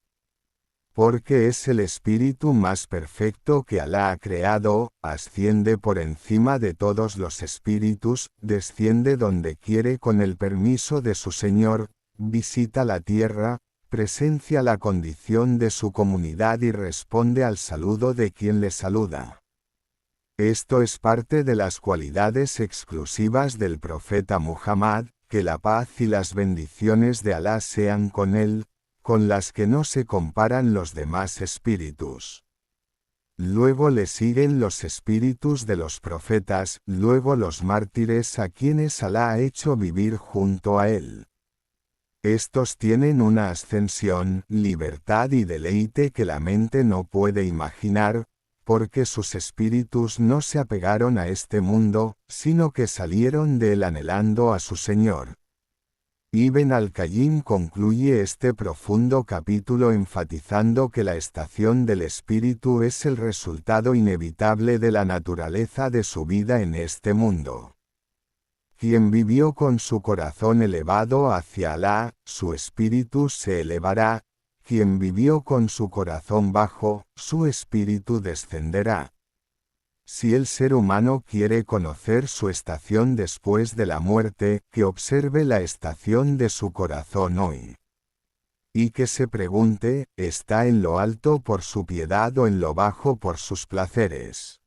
Porque es el espíritu más perfecto que Alá ha creado, asciende por encima de todos los espíritus, desciende donde quiere con el permiso de su Señor, visita la tierra, presencia la condición de su comunidad y responde al saludo de quien le saluda. Esto es parte de las cualidades exclusivas del profeta Muhammad, que la paz y las bendiciones de Alá sean con él, con las que no se comparan los demás espíritus. Luego le siguen los espíritus de los profetas, luego los mártires a quienes Alá ha hecho vivir junto a él. Estos tienen una ascensión, libertad y deleite que la mente no puede imaginar, porque sus espíritus no se apegaron a este mundo, sino que salieron de él anhelando a su Señor. Ibn al-Qayyim concluye este profundo capítulo enfatizando que la estación del espíritu es el resultado inevitable de la naturaleza de su vida en este mundo. Quien vivió con su corazón elevado hacia Alá, su espíritu se elevará; quien vivió con su corazón bajo, su espíritu descenderá. Si el ser humano quiere conocer su estación después de la muerte, que observe la estación de su corazón hoy. Y que se pregunte, ¿está en lo alto por su piedad o en lo bajo por sus placeres?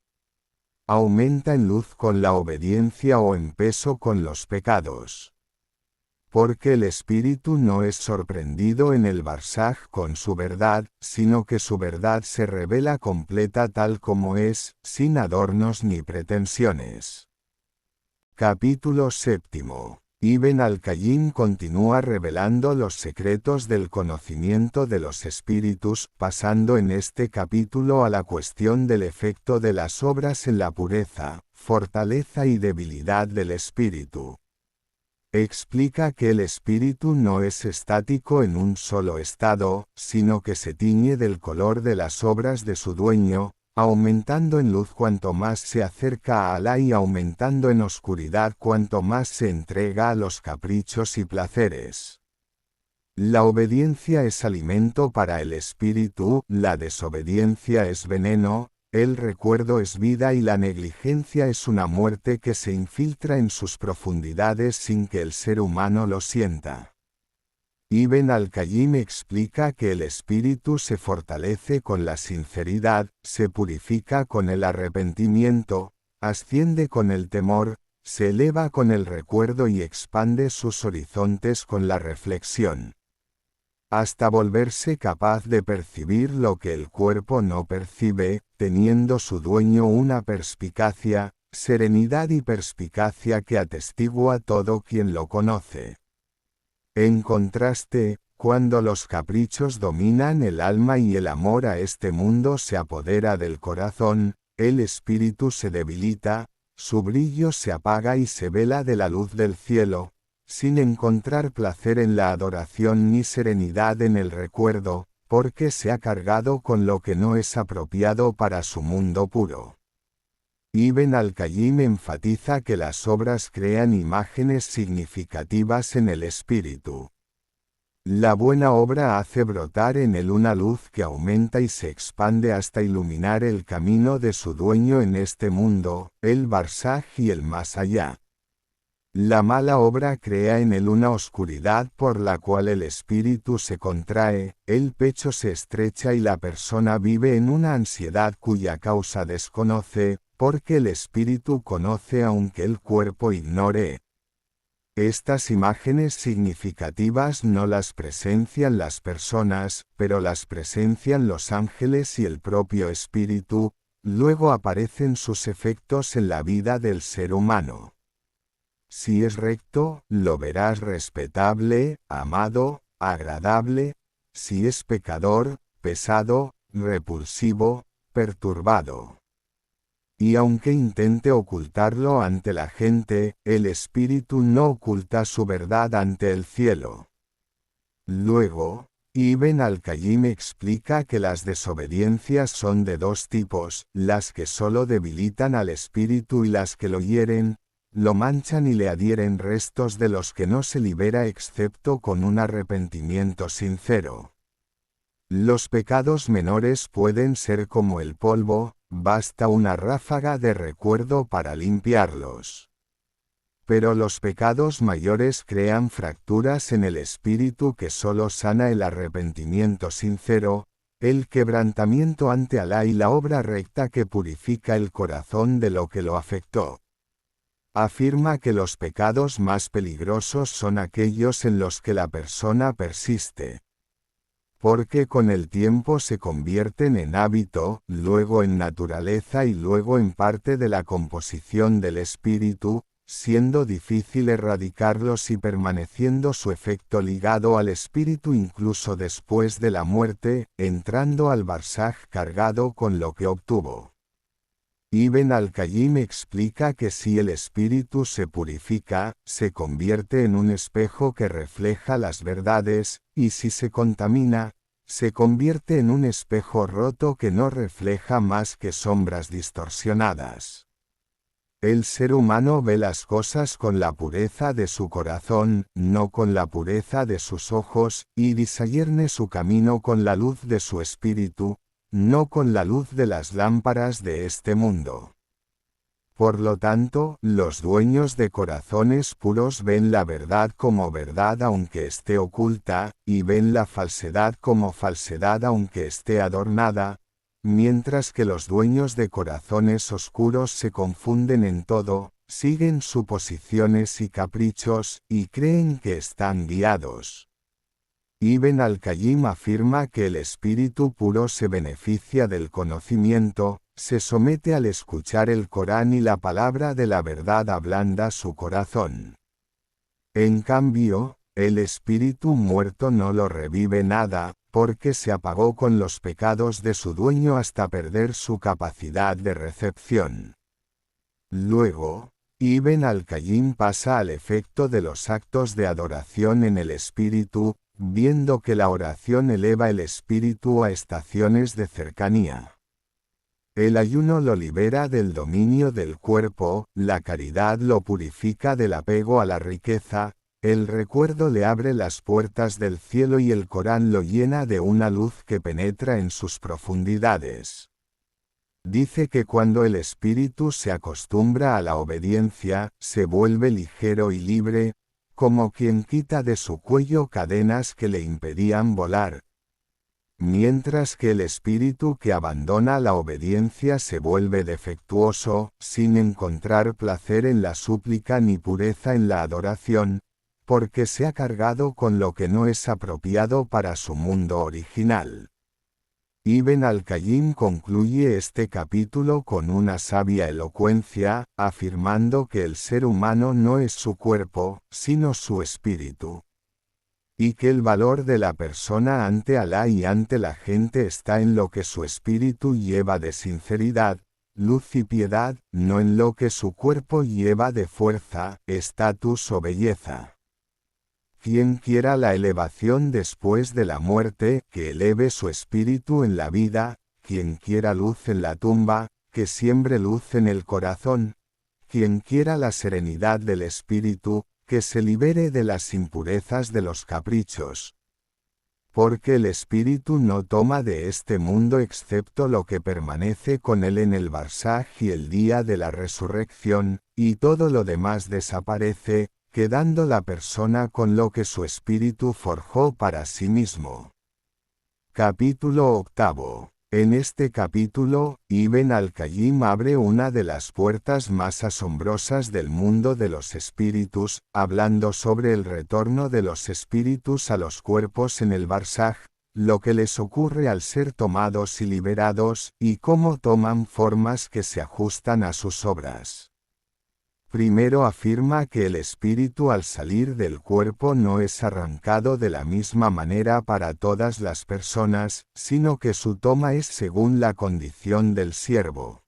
¿Aumenta en luz con la obediencia o en peso con los pecados? Porque el espíritu no es sorprendido en el Barzaj con su verdad, sino que su verdad se revela completa tal como es, sin adornos ni pretensiones. Capítulo 7. Ibn al-Qayyim continúa revelando los secretos del conocimiento de los espíritus, pasando en este capítulo a la cuestión del efecto de las obras en la pureza, fortaleza y debilidad del espíritu. Explica que el espíritu no es estático en un solo estado, sino que se tiñe del color de las obras de su dueño, aumentando en luz cuanto más se acerca a Alá y aumentando en oscuridad cuanto más se entrega a los caprichos y placeres. La obediencia es alimento para el espíritu, la desobediencia es veneno, el recuerdo es vida y la negligencia es una muerte que se infiltra en sus profundidades sin que el ser humano lo sienta. Ibn al-Qayyim explica que el espíritu se fortalece con la sinceridad, se purifica con el arrepentimiento, asciende con el temor, se eleva con el recuerdo y expande sus horizontes con la reflexión, hasta volverse capaz de percibir lo que el cuerpo no percibe, teniendo su dueño una perspicacia, serenidad y perspicacia que atestigua todo quien lo conoce. En contraste, cuando los caprichos dominan el alma y el amor a este mundo se apodera del corazón, el espíritu se debilita, su brillo se apaga y se vela de la luz del cielo, sin encontrar placer en la adoración ni serenidad en el recuerdo, porque se ha cargado con lo que no es apropiado para su mundo puro. Ibn al-Qayyim enfatiza que las obras crean imágenes significativas en el espíritu. La buena obra hace brotar en él una luz que aumenta y se expande hasta iluminar el camino de su dueño en este mundo, el Barzaj y el más allá. La mala obra crea en él una oscuridad por la cual el espíritu se contrae, el pecho se estrecha y la persona vive en una ansiedad cuya causa desconoce, porque el espíritu conoce aunque el cuerpo ignore. Estas imágenes significativas no las presencian las personas, pero las presencian los ángeles y el propio espíritu, luego aparecen sus efectos en la vida del ser humano. Si es recto, lo verás respetable, amado, agradable; si es pecador, pesado, repulsivo, perturbado. Y aunque intente ocultarlo ante la gente, el espíritu no oculta su verdad ante el cielo. Luego, Ibn al-Qayyim explica que las desobediencias son de dos tipos, las que solo debilitan al espíritu y las que lo hieren, lo manchan y le adhieren restos de los que no se libera excepto con un arrepentimiento sincero. Los pecados menores pueden ser como el polvo, basta una ráfaga de recuerdo para limpiarlos. Pero los pecados mayores crean fracturas en el espíritu que solo sana el arrepentimiento sincero, el quebrantamiento ante Alá y la obra recta que purifica el corazón de lo que lo afectó. Afirma que los pecados más peligrosos son aquellos en los que la persona persiste. Porque con el tiempo se convierten en hábito, luego en naturaleza y luego en parte de la composición del espíritu, siendo difícil erradicarlos y permaneciendo su efecto ligado al espíritu incluso después de la muerte, entrando al barzaj cargado con lo que obtuvo. Ibn al-Qayyim explica que si el espíritu se purifica, se convierte en un espejo que refleja las verdades, y si se contamina, se convierte en un espejo roto que no refleja más que sombras distorsionadas. El ser humano ve las cosas con la pureza de su corazón, no con la pureza de sus ojos, y discierne su camino con la luz de su espíritu, no con la luz de las lámparas de este mundo. Por lo tanto, los dueños de corazones puros ven la verdad como verdad aunque esté oculta, y ven la falsedad como falsedad aunque esté adornada, mientras que los dueños de corazones oscuros se confunden en todo, siguen suposiciones y caprichos, y creen que están guiados. Ibn al-Qayyim afirma que el espíritu puro se beneficia del conocimiento, se somete al escuchar el Corán y la palabra de la verdad ablanda su corazón. En cambio, el espíritu muerto no lo revive nada, porque se apagó con los pecados de su dueño hasta perder su capacidad de recepción. Luego, Ibn al-Qayyim pasa al efecto de los actos de adoración en el espíritu, viendo que la oración eleva el espíritu a estaciones de cercanía. El ayuno lo libera del dominio del cuerpo, la caridad lo purifica del apego a la riqueza, el recuerdo le abre las puertas del cielo y el Corán lo llena de una luz que penetra en sus profundidades. Dice que cuando el espíritu se acostumbra a la obediencia, se vuelve ligero y libre, como quien quita de su cuello cadenas que le impedían volar. Mientras que el espíritu que abandona la obediencia se vuelve defectuoso, sin encontrar placer en la súplica ni pureza en la adoración, porque se ha cargado con lo que no es apropiado para su mundo original. Ibn al-Qayyim concluye este capítulo con una sabia elocuencia, afirmando que el ser humano no es su cuerpo, sino su espíritu. Y que el valor de la persona ante Alá y ante la gente está en lo que su espíritu lleva de sinceridad, luz y piedad, no en lo que su cuerpo lleva de fuerza, estatus o belleza. Quien quiera la elevación después de la muerte, que eleve su espíritu en la vida, quien quiera luz en la tumba, que siembre luz en el corazón, quien quiera la serenidad del espíritu, que se libere de las impurezas de los caprichos. Porque el espíritu no toma de este mundo excepto lo que permanece con él en el barzaj y el día de la resurrección, y todo lo demás desaparece, quedando la persona con lo que su espíritu forjó para sí mismo. Capítulo octavo. En este capítulo, Ibn al-Qayyim abre una de las puertas más asombrosas del mundo de los espíritus, hablando sobre el retorno de los espíritus a los cuerpos en el barzaj, lo que les ocurre al ser tomados y liberados, y cómo toman formas que se ajustan a sus obras. Primero afirma que el espíritu al salir del cuerpo no es arrancado de la misma manera para todas las personas, sino que su toma es según la condición del siervo.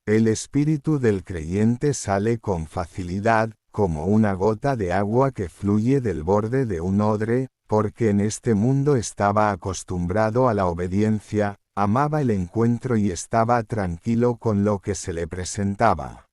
El espíritu del creyente sale con facilidad, como una gota de agua que fluye del borde de un odre, porque en este mundo estaba acostumbrado a la obediencia, amaba el encuentro y estaba tranquilo con lo que se le presentaba.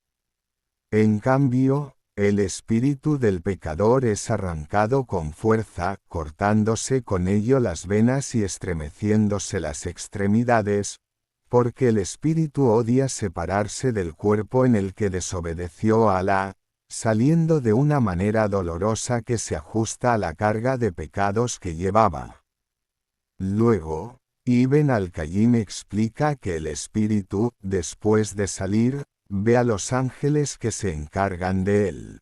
En cambio, el espíritu del pecador es arrancado con fuerza, cortándose con ello las venas y estremeciéndose las extremidades, porque el espíritu odia separarse del cuerpo en el que desobedeció a Alá, saliendo de una manera dolorosa que se ajusta a la carga de pecados que llevaba. Luego, Ibn al-Qayyim explica que el espíritu, después de salir, ve a los ángeles que se encargan de él.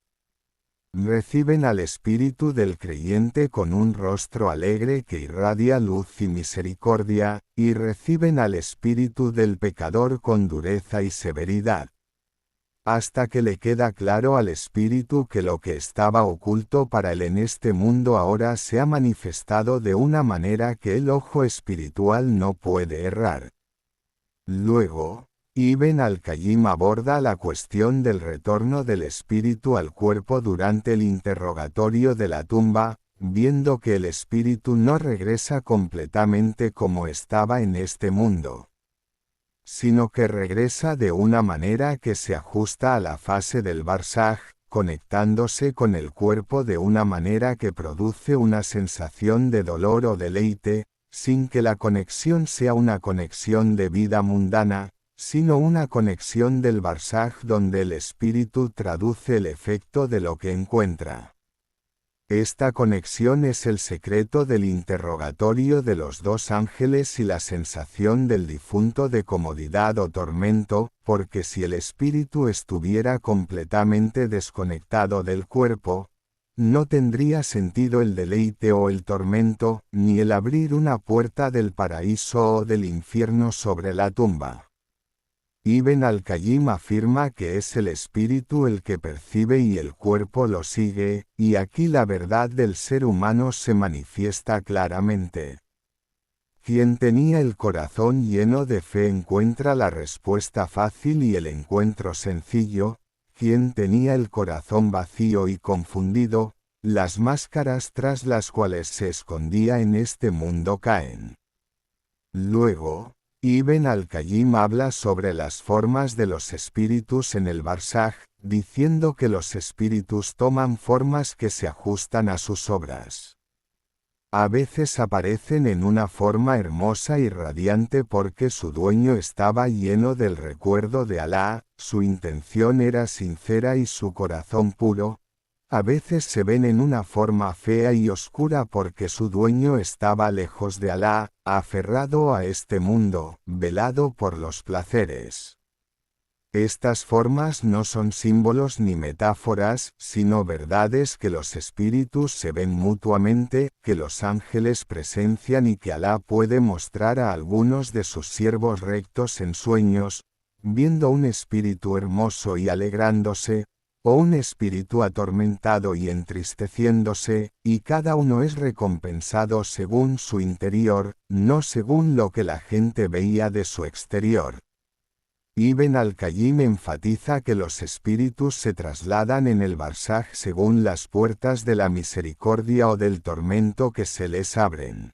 Reciben al espíritu del creyente con un rostro alegre que irradia luz y misericordia, y reciben al espíritu del pecador con dureza y severidad. Hasta que le queda claro al espíritu que lo que estaba oculto para él en este mundo ahora se ha manifestado de una manera que el ojo espiritual no puede errar. Luego, Ibn al-Qayyim aborda la cuestión del retorno del espíritu al cuerpo durante el interrogatorio de la tumba, viendo que el espíritu no regresa completamente como estaba en este mundo, sino que regresa de una manera que se ajusta a la fase del barzaj, conectándose con el cuerpo de una manera que produce una sensación de dolor o deleite, sin que la conexión sea una conexión de vida mundana, sino una conexión del barzaj donde el espíritu traduce el efecto de lo que encuentra. Esta conexión es el secreto del interrogatorio de los dos ángeles y la sensación del difunto de comodidad o tormento, porque si el espíritu estuviera completamente desconectado del cuerpo, no tendría sentido el deleite o el tormento, ni el abrir una puerta del paraíso o del infierno sobre la tumba. Ibn al-Qayyim afirma que es el espíritu el que percibe y el cuerpo lo sigue, y aquí la verdad del ser humano se manifiesta claramente. Quien tenía el corazón lleno de fe encuentra la respuesta fácil y el encuentro sencillo, quien tenía el corazón vacío y confundido, las máscaras tras las cuales se escondía en este mundo caen. Luego, Ibn al-Qayyim habla sobre las formas de los espíritus en el barzaj, diciendo que los espíritus toman formas que se ajustan a sus obras. A veces aparecen en una forma hermosa y radiante porque su dueño estaba lleno del recuerdo de Alá, su intención era sincera y su corazón puro. A veces se ven en una forma fea y oscura porque su dueño estaba lejos de Alá, aferrado a este mundo, velado por los placeres. Estas formas no son símbolos ni metáforas, sino verdades que los espíritus se ven mutuamente, que los ángeles presencian y que Alá puede mostrar a algunos de sus siervos rectos en sueños, viendo un espíritu hermoso y alegrándose, o un espíritu atormentado y entristeciéndose, y cada uno es recompensado según su interior, no según lo que la gente veía de su exterior. Ibn al-Qayyim enfatiza que los espíritus se trasladan en el barzaj según las puertas de la misericordia o del tormento que se les abren.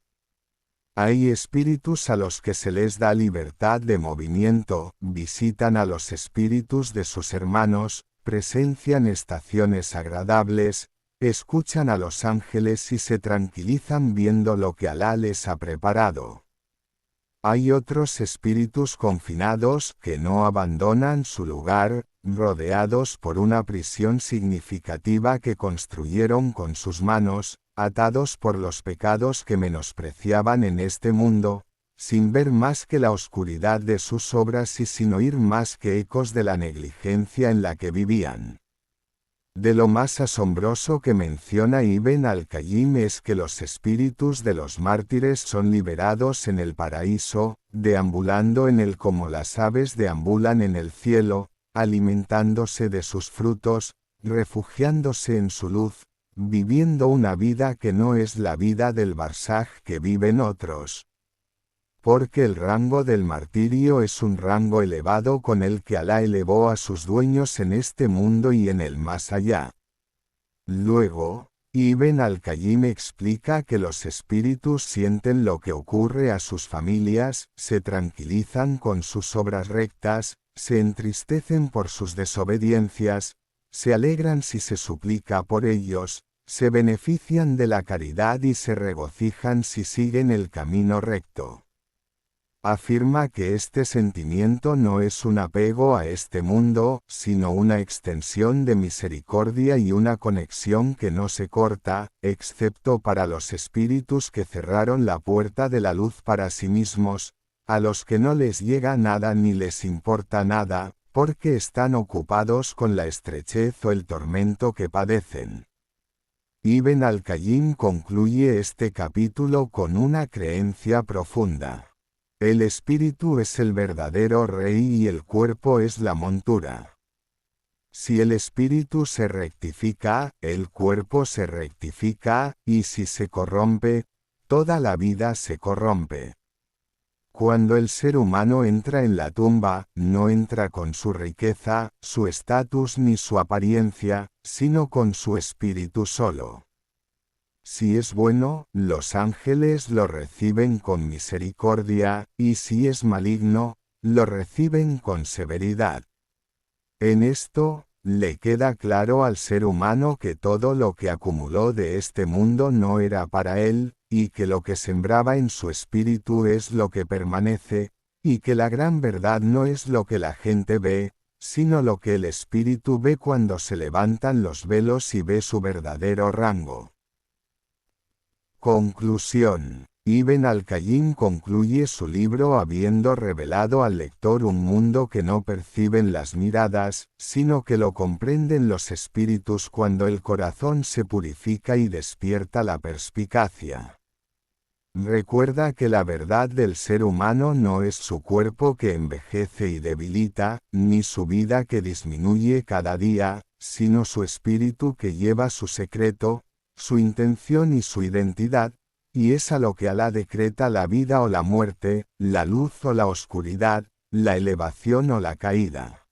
Hay espíritus a los que se les da libertad de movimiento, visitan a los espíritus de sus hermanos, presencian estaciones agradables, escuchan a los ángeles y se tranquilizan viendo lo que Alá les ha preparado. Hay otros espíritus confinados que no abandonan su lugar, rodeados por una prisión significativa que construyeron con sus manos, atados por los pecados que menospreciaban en este mundo, sin ver más que la oscuridad de sus obras y sin oír más que ecos de la negligencia en la que vivían. De lo más asombroso que menciona Ibn al-Qayyim es que los espíritus de los mártires son liberados en el paraíso, deambulando en él como las aves deambulan en el cielo, alimentándose de sus frutos, refugiándose en su luz, viviendo una vida que no es la vida del barzaj que viven otros. Porque el rango del martirio es un rango elevado con el que Alá elevó a sus dueños en este mundo y en el más allá. Luego, Ibn al-Qayyim explica que los espíritus sienten lo que ocurre a sus familias, se tranquilizan con sus obras rectas, se entristecen por sus desobediencias, se alegran si se suplica por ellos, se benefician de la caridad y se regocijan si siguen el camino recto. Afirma que este sentimiento no es un apego a este mundo, sino una extensión de misericordia y una conexión que no se corta, excepto para los espíritus que cerraron la puerta de la luz para sí mismos, a los que no les llega nada ni les importa nada, porque están ocupados con la estrechez o el tormento que padecen. Ibn al-Qayyim concluye este capítulo con una creencia profunda. El espíritu es el verdadero rey y el cuerpo es la montura. Si el espíritu se rectifica, el cuerpo se rectifica, y si se corrompe, toda la vida se corrompe. Cuando el ser humano entra en la tumba, no entra con su riqueza, su estatus ni su apariencia, sino con su espíritu solo. Si es bueno, los ángeles lo reciben con misericordia, y si es maligno, lo reciben con severidad. En esto, le queda claro al ser humano que todo lo que acumuló de este mundo no era para él, y que lo que sembraba en su espíritu es lo que permanece, y que la gran verdad no es lo que la gente ve, sino lo que el espíritu ve cuando se levantan los velos y ve su verdadero rango. Conclusión. Ibn al-Qayyim concluye su libro habiendo revelado al lector un mundo que no perciben las miradas, sino que lo comprenden los espíritus cuando el corazón se purifica y despierta la perspicacia. Recuerda que la verdad del ser humano no es su cuerpo que envejece y debilita, ni su vida que disminuye cada día, sino su espíritu que lleva su secreto, su intención y su identidad, y es a lo que Alá decreta la vida o la muerte, la luz o la oscuridad, la elevación o la caída.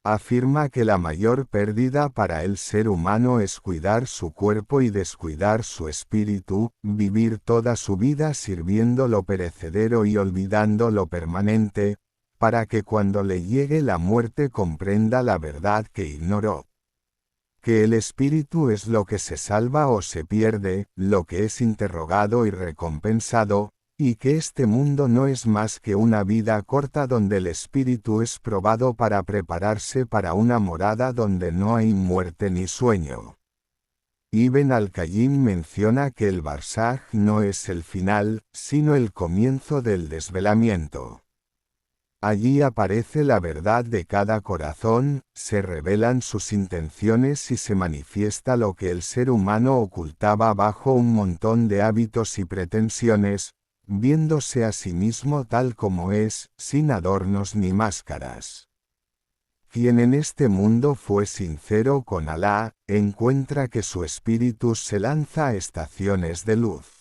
Afirma que la mayor pérdida para el ser humano es cuidar su cuerpo y descuidar su espíritu, vivir toda su vida sirviendo lo perecedero y olvidando lo permanente, para que cuando le llegue la muerte comprenda la verdad que ignoró. Que el espíritu es lo que se salva o se pierde, lo que es interrogado y recompensado, y que este mundo no es más que una vida corta donde el espíritu es probado para prepararse para una morada donde no hay muerte ni sueño. Ibn al-Qayyim menciona que el barzaj no es el final, sino el comienzo del desvelamiento. Allí aparece la verdad de cada corazón, se revelan sus intenciones y se manifiesta lo que el ser humano ocultaba bajo un montón de hábitos y pretensiones, viéndose a sí mismo tal como es, sin adornos ni máscaras. Quien en este mundo fue sincero con Alá, encuentra que su espíritu se lanza a estaciones de luz.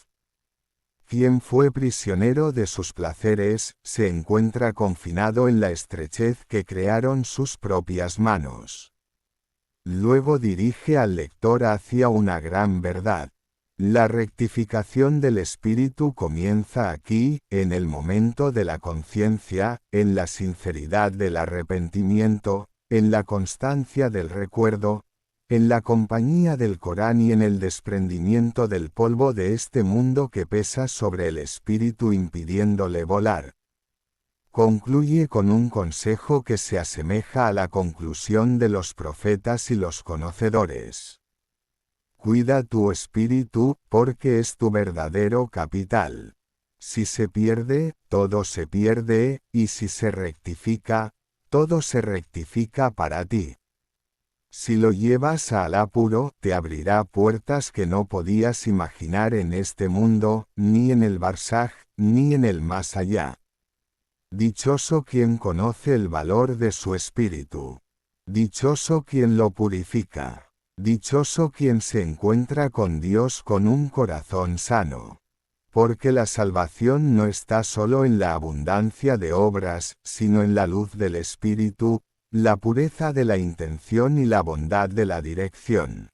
Quien fue prisionero de sus placeres, se encuentra confinado en la estrechez que crearon sus propias manos. Luego dirige al lector hacia una gran verdad. La rectificación del espíritu comienza aquí, en el momento de la conciencia, en la sinceridad del arrepentimiento, en la constancia del recuerdo, en la compañía del Corán y en el desprendimiento del polvo de este mundo que pesa sobre el espíritu impidiéndole volar. Concluye con un consejo que se asemeja a la conclusión de los profetas y los conocedores. Cuida tu espíritu, porque es tu verdadero capital. Si se pierde, todo se pierde, y si se rectifica, todo se rectifica para ti. Si lo llevas a Alá puro, te abrirá puertas que no podías imaginar en este mundo, ni en el barzaj, ni en el más allá. Dichoso quien conoce el valor de su espíritu. Dichoso quien lo purifica. Dichoso quien se encuentra con Dios con un corazón sano. Porque la salvación no está solo en la abundancia de obras, sino en la luz del espíritu, la pureza de la intención y la bondad de la dirección.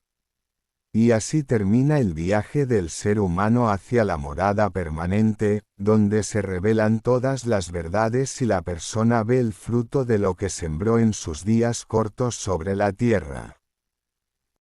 Y así termina el viaje del ser humano hacia la morada permanente, donde se revelan todas las verdades y la persona ve el fruto de lo que sembró en sus días cortos sobre la tierra.